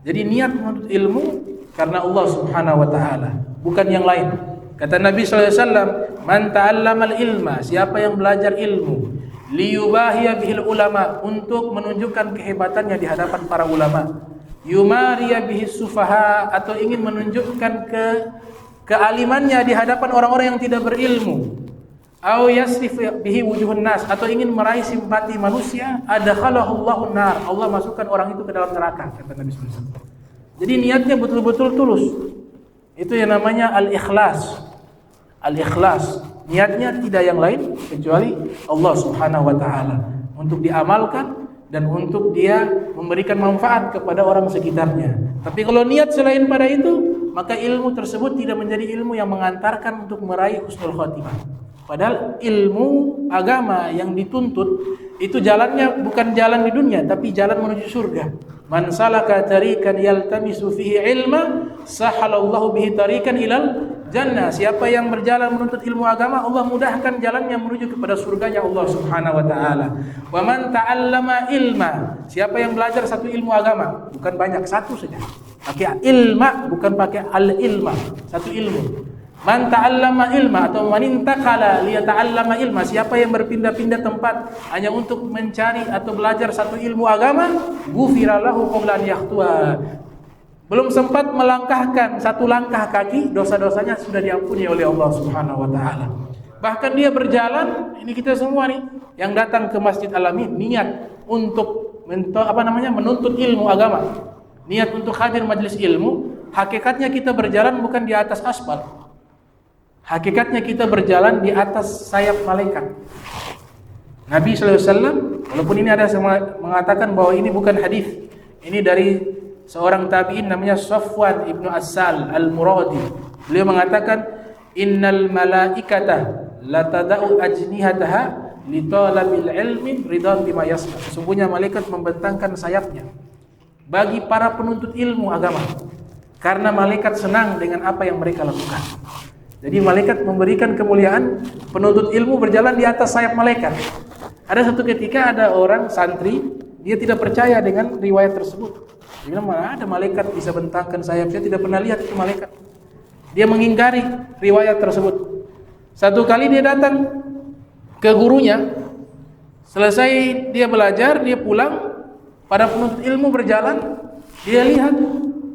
Jadi niat menuntut ilmu karena Allah Subhanahu wa taala, bukan yang lain. Kata Nabi sallallahu alaihi wasallam, man ta'allamal ilma, siapa yang belajar ilmu, liyubahiya bihil ulama, untuk menunjukkan kehebatannya di hadapan para ulama, yumariya bihis sufaha, atau ingin menunjukkan kealimannya di hadapan orang-orang yang tidak berilmu, au yasrif bihi wujuhun nas, atau ingin meraih simpati manusia, adkhalahu Allahun nar, Allah masukkan orang itu ke dalam neraka, kata Nabi sallallahu alaihi wasallam. Jadi niatnya betul-betul tulus. Itu yang namanya al-ikhlas. Al-ikhlas, niatnya tidak yang lain kecuali Allah Subhanahu wa taala, untuk diamalkan dan untuk dia memberikan manfaat kepada orang sekitarnya. Tapi kalau niat selain pada itu, maka ilmu tersebut tidak menjadi ilmu yang mengantarkan untuk meraih husnul khotimah. Padahal ilmu agama yang dituntut itu jalannya bukan jalan di dunia, tapi jalan menuju surga. Man salaka tariqan yaltamisu fihi ilma, sahalallahu bihi tariqan ilal jannah. Siapa yang berjalan menuntut ilmu agama, Allah mudahkan jalannya menuju kepada surganya Allah Subhanahu wa taala. Wa man ta'allama ilma, siapa yang belajar satu ilmu agama, bukan banyak, satu saja. Pakai ilma, bukan pakai al-ilma, satu ilmu. Man ta'allama ilma atau man intakala liyata'allama ilma, siapa yang berpindah-pindah tempat hanya untuk mencari atau belajar satu ilmu agama, ghufira lahu qabla an yakhtua. Belum sempat melangkahkan satu langkah kaki, dosa-dosanya sudah diampuni oleh Allah Subhanahu wa taala. Bahkan dia berjalan, ini kita semua nih yang datang ke Masjid Al-Amin niat untuk menuntut ilmu agama. Niat untuk hadir majelis ilmu, hakikatnya kita berjalan bukan di atas aspal. Hakikatnya kita berjalan di atas sayap malaikat. Nabi SAW, walaupun ini ada yang mengatakan bahwa ini bukan hadis, ini dari seorang tabi'in namanya Safwan ibnu Assal al-Muradi. Beliau mengatakan, innal malaikata latada'u ajnihataha li talabil ilmi ridan bima yasna. Sesungguhnya malaikat membentangkan sayapnya bagi para penuntut ilmu agama, karena malaikat senang dengan apa yang mereka lakukan. Jadi malaikat memberikan kemuliaan penuntut ilmu berjalan di atas sayap malaikat. Ada satu ketika ada orang santri, dia tidak percaya dengan riwayat tersebut. Dia bilang, mana ada malaikat bisa bentangkan sayap, saya tidak pernah lihat itu malaikat. Dia mengingkari riwayat tersebut. Satu kali dia datang ke gurunya, selesai dia belajar, dia pulang, pada penuntut ilmu berjalan, dia lihat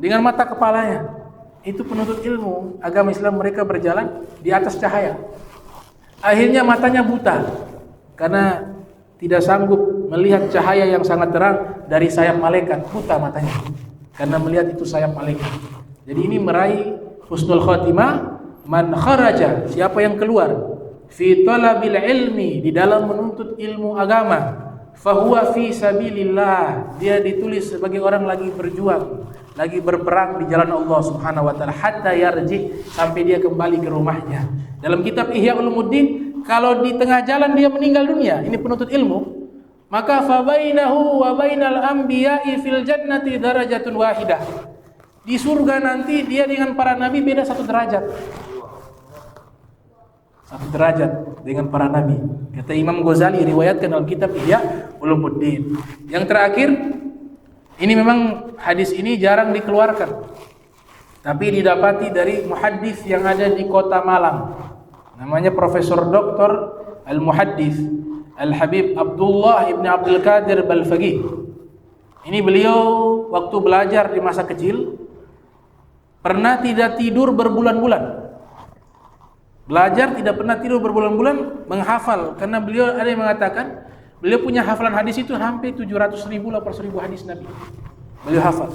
dengan mata kepalanya. Itu penuntut ilmu agama Islam, mereka berjalan di atas cahaya. Akhirnya matanya buta karena tidak sanggup melihat cahaya yang sangat terang dari sayap malaikat. Buta matanya karena melihat itu sayap malaikat. Jadi ini meraih husnul khotimah. Man kharaja, siapa yang keluar fi talabil ilmi, di dalam menuntut ilmu agama, fahuwa fi sabilillah, dia ditulis sebagai orang lagi berjuang, lagi berperang di jalan Allah Subhanahu wa taala, hatta yarji, sampai dia kembali ke rumahnya. Dalam kitab Ihya Ulumuddin, kalau di tengah jalan dia meninggal dunia, ini penuntut ilmu, maka fa bainahu wa bainal anbiya'i fil jannati darajatun wahidah. Di surga nanti dia dengan para nabi beda satu derajat. Satu derajat dengan para nabi. Kata Imam Ghazali, riwayatkan dalam kitab Ihya Ulumuddin. Yang terakhir, ini memang hadis ini jarang dikeluarkan, tapi didapati dari muhaddis yang ada di kota Malang. Namanya Profesor Dr. Al-Muhaddis Al-Habib Abdullah Ibn Abdul Qadir Balfaqih. Ini beliau waktu belajar di masa kecil pernah tidak tidur berbulan-bulan. Belajar tidak pernah tidur berbulan-bulan menghafal, karena beliau ada yang mengatakan beliau punya hafalan hadis itu hampir 700.000, 800.000 hadis Nabi. Beliau hafal.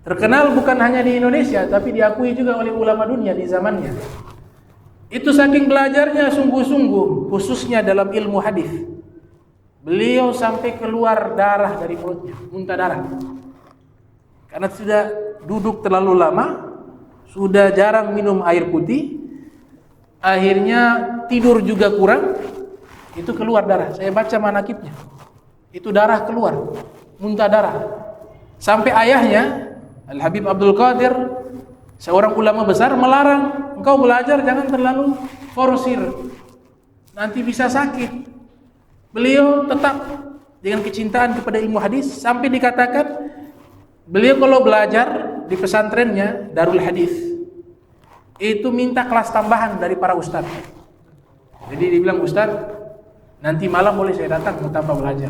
Terkenal bukan hanya di Indonesia, tapi diakui juga oleh ulama dunia di zamannya. Itu saking belajarnya sungguh-sungguh, khususnya dalam ilmu hadis. Beliau sampai keluar darah dari mulutnya, muntah darah. Karena sudah duduk terlalu lama, sudah jarang minum air putih, akhirnya tidur juga kurang, itu keluar darah. Saya baca manakibnya, itu darah keluar, muntah darah. Sampai ayahnya Al-Habib Abdul Qadir, seorang ulama besar, melarang, engkau belajar jangan terlalu forsir, nanti bisa sakit. Beliau tetap dengan kecintaan kepada ilmu hadis, sampai dikatakan beliau kalau belajar di pesantrennya Darul Hadis itu minta kelas tambahan dari para ustadz. Jadi dibilang, ustadz, nanti malam boleh saya datang mau tambah belajar.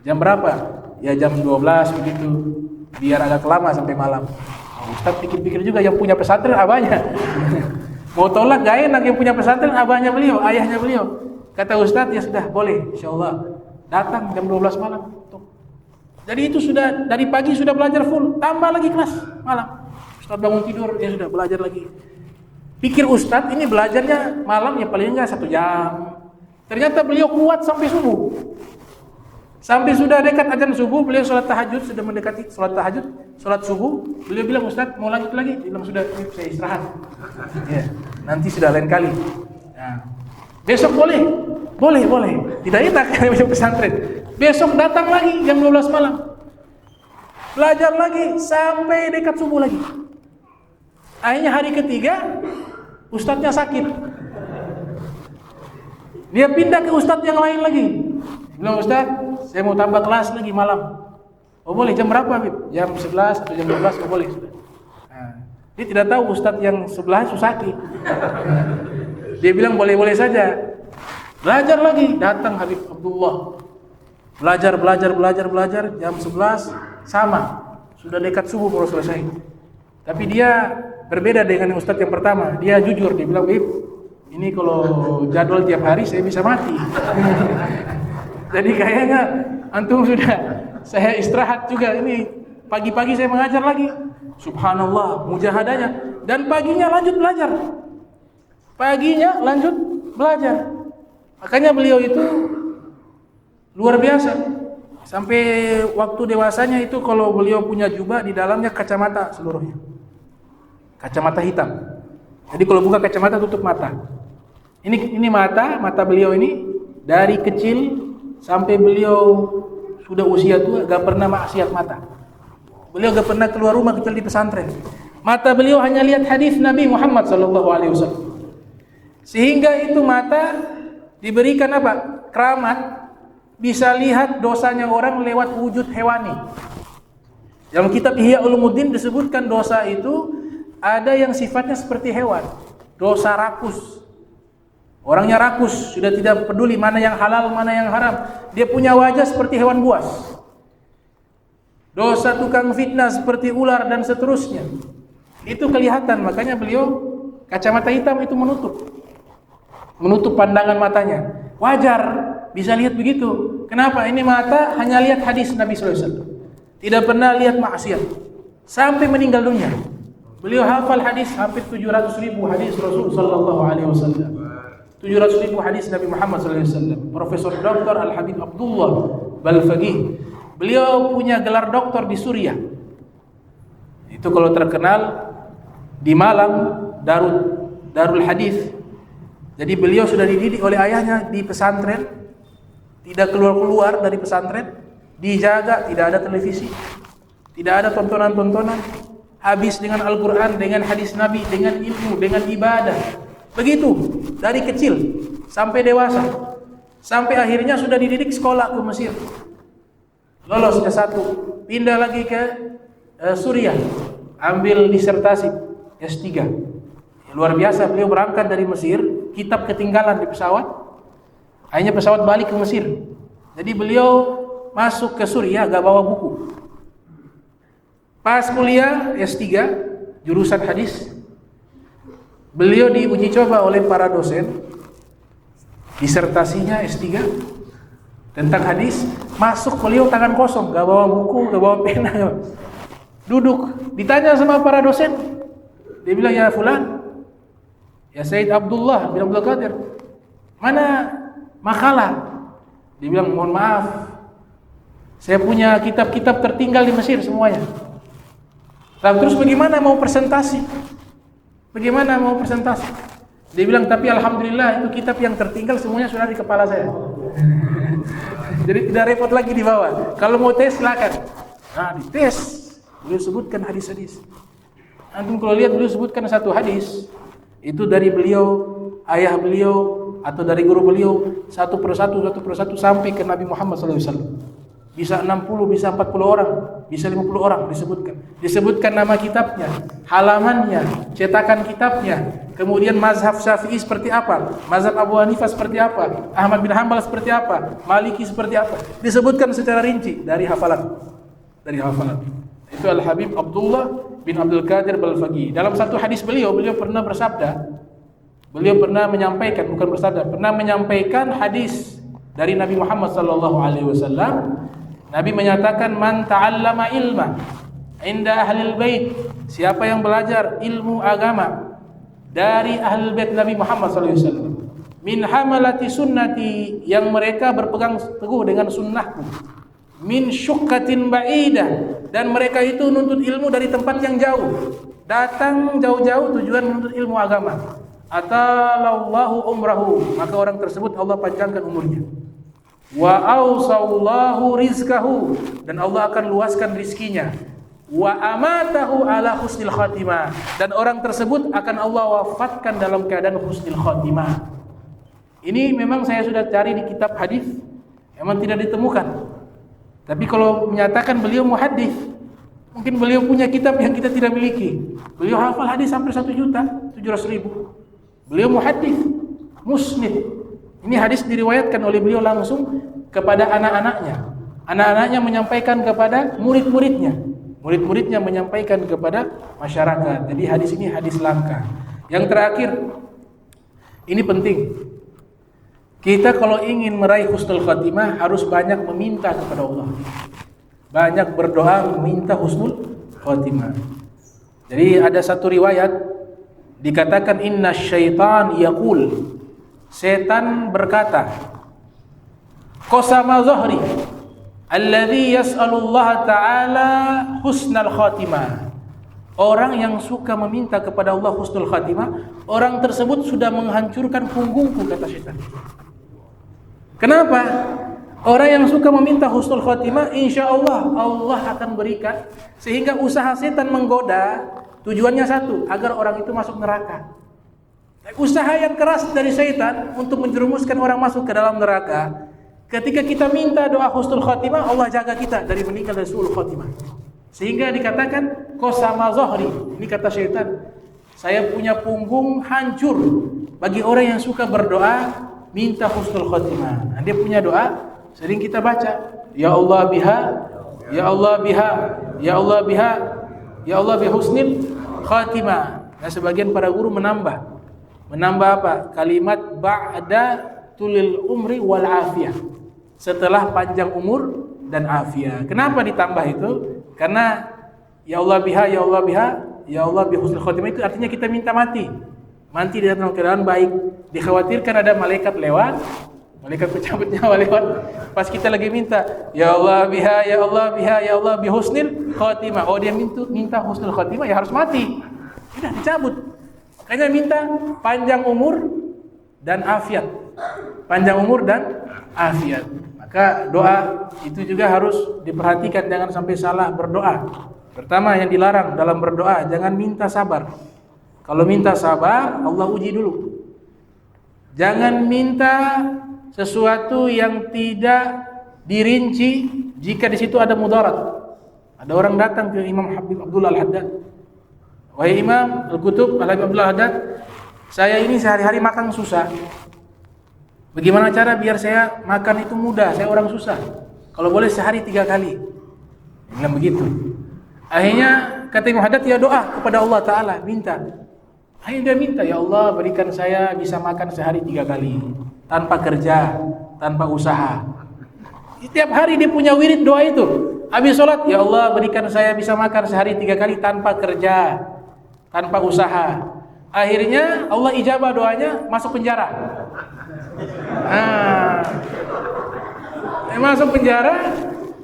Jam berapa? Ya jam 12 begitu, biar agak lama sampai malam. Ustadz pikir-pikir juga, yang punya pesantren abahnya. Mau tolak gak enak, yang punya pesantren abahnya beliau, ayahnya beliau. Kata ustadz, ya sudah boleh, insyaallah datang jam 12 malam. Jadi itu sudah dari pagi sudah belajar full, tambah lagi kelas malam. Ustadz bangun tidur, ya sudah belajar lagi. Pikir ustadz ini belajarnya malam ya paling enggak 1 jam. Ternyata beliau kuat sampai subuh. Sampai sudah dekat azan subuh, beliau sholat tahajud, sudah mendekati sholat tahajud, sholat subuh, beliau bilang, Ustaz mau lanjut lagi? Dia bilang, sudah, saya istirahat. Ya, nanti sudah lain kali. Nah, besok boleh. Tidak enak kan besok pesantren. Besok datang lagi jam 12 malam. Belajar lagi sampai dekat subuh lagi. Akhirnya hari ketiga, ustadznya sakit. Dia pindah ke ustadz yang lain lagi. Bilang, Ustaz, saya mau tambah kelas lagi malam. Oh boleh, jam berapa, Habib? Jam 11 atau jam 12, oh boleh. Nah, dia tidak tahu ustadz yang sebelah itu sakit. Dia bilang boleh-boleh saja. Belajar lagi, datang Habib Abdullah. Belajar, jam 11 sama. Sudah dekat subuh baru selesai. Tapi dia berbeda dengan ustadz yang pertama. Dia jujur, dia bilang, Habib, ini kalau jadwal tiap hari saya bisa mati. Jadi kayaknya antum sudah, saya istirahat juga. Ini pagi-pagi saya mengajar lagi. Subhanallah, mujahadanya. Dan paginya lanjut belajar. Makanya beliau itu luar biasa. Sampai waktu dewasanya itu kalau beliau punya jubah, di dalamnya kacamata seluruhnya. Kacamata hitam. Jadi kalau buka kacamata tutup mata. Ini mata beliau ini dari kecil sampai beliau sudah usia tua gak pernah maksiat mata. Beliau gak pernah keluar rumah kecuali di pesantren. Mata beliau hanya lihat hadis Nabi Muhammad SAW. Sehingga itu mata diberikan apa? Keramat, bisa lihat dosanya orang lewat wujud hewani. Dalam kitab Ihya Ulumuddin disebutkan dosa itu ada yang sifatnya seperti hewan. Dosa rakus. Orangnya rakus, sudah tidak peduli mana yang halal, mana yang haram. Dia punya wajah seperti hewan buas. Dosa tukang fitnah seperti ular dan seterusnya. Itu kelihatan, makanya beliau kacamata hitam itu menutup pandangan matanya. Wajar, bisa lihat begitu. Kenapa? Ini mata hanya lihat hadis Nabi SAW. Tidak pernah lihat maksiat. Sampai meninggal dunia. Beliau hafal hadis hampir 700.000 hadis Rasul sallallahu alaihi wasallam. 700.000 hadis Nabi Muhammad SAW. Profesor Dr. Al-Habib Abdullah Balfaqih. Beliau punya gelar doktor di Suriah. Itu kalau terkenal di Malang, Darul Hadis. Jadi beliau sudah dididik oleh ayahnya di pesantren, tidak keluar dari pesantren, dijaga, tidak ada televisi, tidak ada tontonan-tontonan, habis dengan Al-Quran, dengan hadis Nabi, dengan ilmu, dengan ibadah. Begitu, dari kecil sampai dewasa. Sampai akhirnya sudah dididik sekolah ke Mesir. Lolos S1, pindah lagi ke Suriah, ambil disertasi S3. Luar biasa, beliau berangkat dari Mesir, kitab ketinggalan di pesawat. Akhirnya pesawat balik ke Mesir. Jadi beliau masuk ke Suriah gak bawa buku. Pas kuliah S3, jurusan hadis, beliau diuji coba oleh para dosen, disertasinya S3 tentang hadis, masuk beliau tangan kosong, gak bawa buku, gak bawa pena. Duduk, ditanya sama para dosen, dia bilang, ya fulan, ya Said Abdullah bin Abdul Qadir, mana makalah? Dia bilang, mohon maaf, saya punya kitab-kitab tertinggal di Mesir semuanya. Lalu terus bagaimana mau presentasi? Dia bilang, tapi alhamdulillah itu kitab yang tertinggal semuanya sudah di kepala saya. Jadi tidak repot lagi dibawa. Kalau mau tes silakan. Nah, dites. Beliau sebutkan hadis-hadis. Antum kalau lihat beliau sebutkan satu hadis, itu dari beliau, ayah beliau atau dari guru beliau satu persatu sampai ke Nabi Muhammad SAW. Bisa 60, bisa 40 orang, bisa 50 orang disebutkan. Disebutkan nama kitabnya, halamannya, cetakan kitabnya, kemudian mazhab Syafi'i seperti apa, mazhab Abu Hanifah seperti apa, Ahmad bin Hanbal seperti apa, Maliki seperti apa. Disebutkan secara rinci dari hafalan. Itu Al-Habib Abdullah bin Abdul Qadir Balfaqih. Dalam satu hadis beliau pernah bersabda, beliau pernah menyampaikan, bukan bersabda, pernah menyampaikan hadis dari Nabi Muhammad SAW. Nabi menyatakan, man ta'allama ilma inda ahlil bait, siapa yang belajar ilmu agama dari ahlul bait Nabi Muhammad SAW, min hamalati sunnati, yang mereka berpegang teguh dengan sunnahku, min syukkatin ba'idah, dan mereka itu nuntut ilmu dari tempat yang jauh, datang jauh-jauh tujuan menuntut ilmu agama. Atalallahu umrahu, maka orang tersebut Allah panjangkan umurnya. Wa awsallahu rizkahu, dan Allah akan luaskan rizkinya. Wa amatahu ala husnil khatimah, dan orang tersebut akan Allah wafatkan dalam keadaan husnil khatimah. Ini memang saya sudah cari di kitab hadis, memang tidak ditemukan. Tapi kalau menyatakan beliau muhaddis, mungkin beliau punya kitab yang kita tidak miliki. Beliau hafal hadis sampai 1.700.000. Beliau muhaddis, musnid. Ini hadis diriwayatkan oleh beliau langsung kepada anak-anaknya. Anak-anaknya menyampaikan kepada murid-muridnya. Murid-muridnya menyampaikan kepada masyarakat. Jadi hadis ini hadis langka. Yang terakhir, ini penting. Kita kalau ingin meraih husnul khatimah harus banyak meminta kepada Allah. Banyak berdoa meminta husnul khatimah. Jadi ada satu riwayat dikatakan inna syaitan yaqul, setan berkata, qasama zahri alladhi yas'alullah ta'ala husnal khatimah. Orang yang suka meminta kepada Allah husnul khatimah, orang tersebut sudah menghancurkan punggungku, kata setan. Kenapa? Orang yang suka meminta husnul khatimah, insya Allah Allah akan berikan. Sehingga usaha setan menggoda tujuannya satu, agar orang itu masuk neraka. Usaha yang keras dari setan untuk menjerumuskan orang masuk ke dalam neraka. Ketika kita minta doa husnul khatimah, Allah jaga kita dari meninggal dari su'ul khatimah. Sehingga dikatakan qasama zahri. Ini kata setan, saya punya punggung hancur. Bagi orang yang suka berdoa minta husnul khatimah. Nah, dia punya doa sering kita baca, ya Allah biha, ya Allah biha, ya Allah biha, ya Allah bi husnil khatimah. Nah, sebagian para guru menambah apa? Kalimat ba'da tulil umri wal afiyah, setelah panjang umur dan afiat. Kenapa ditambah itu? Karena ya Allah biha, ya Allah biha, ya Allah bi husnil khatimah itu artinya kita minta mati di dalam keadaan baik. Dikhawatirkan ada malaikat lewat, malaikat pencabut nyawa lewat, pas kita lagi minta ya Allah biha, ya Allah biha, ya Allah bi husnil khatimah, oh dia minta husnul khatimah, ya harus mati, sudah dicabut. Makanya minta panjang umur dan afiat, panjang umur dan afiat. Maka doa itu juga harus diperhatikan, jangan sampai salah berdoa. Pertama yang dilarang dalam berdoa, jangan minta sabar. Kalau minta sabar, Allah uji dulu. Jangan minta sesuatu yang tidak dirinci jika di situ ada mudarat. Ada orang datang ke Imam Habib Abdullah Al-Haddad. Wahai Imam Al-Qutub Al-Habib Abdullah Al-Haddad, saya ini sehari-hari makan susah. Bagaimana cara biar saya makan itu mudah? Saya orang susah. Kalau boleh sehari 3 kali. Bilang begitu. Akhirnya kata Imam Haddad, ya doa kepada Allah Ta'ala, minta. Akhirnya dia minta, ya Allah berikan saya bisa makan sehari 3 kali, tanpa kerja, tanpa usaha. Setiap hari dia punya wirid doa itu. Habis sholat, ya Allah berikan saya bisa makan sehari 3 kali tanpa kerja, tanpa usaha. Akhirnya Allah ijabah doanya, masuk penjara. Masuk penjara,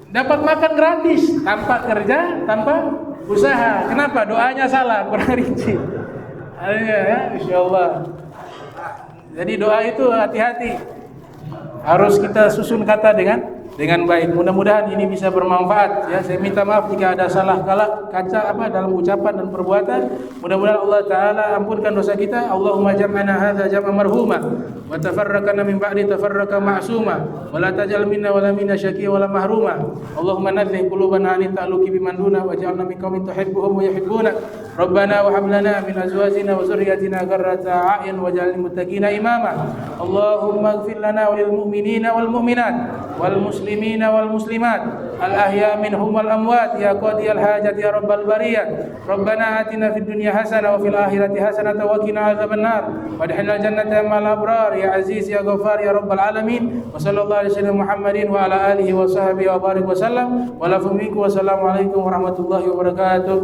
dapat makan gratis, tanpa kerja, tanpa usaha. Kenapa? Doanya salah, kurang rinci. Ya, insyaallah. Jadi doa itu hati-hati, harus kita susun kata dengan baik. Mudah-mudahan ini bisa bermanfaat. Ya, saya minta maaf jika ada salah kaca dalam ucapan dan perbuatan. Mudah-mudahan Allah Taala ampunkan dosa kita. Allahumma jam'ana hadza jam'an marhuma wa tafarraqana min ba'di tafarraqa ma'suma wa la taj'al minna wa la minna syaqiyya wa la mahruma. Allahumma nadhih qulubana an ta'alluqi biman duna waj'alna min qaumin tuhibbuhum wa yuhibbuna. Rabbana wa hab lana min azwajina wa dhurriyyatina qurrata a'yun waj'alna muttaqina imama. Allahumma ighfir lana wa lil mu'minina wal mu'minat wal muslimina wal muslimat al ahya minhum wal amwat ya qadiyal hajat ya rabbal bariyat. Rabbana atina fid dunya hasanah wa fil akhirati hasanah wa qina adzabannar wadkhilna jannata ma'al abrar ya aziz ya ghafar ya rabbal alamin. Wa sallallahu alaihi wasallam Muhammadin wa ala alihi wa sahbihi wa barik wa sallam wa la fuminku wa assalamu alaikum warahmatullahi wabarakatuh.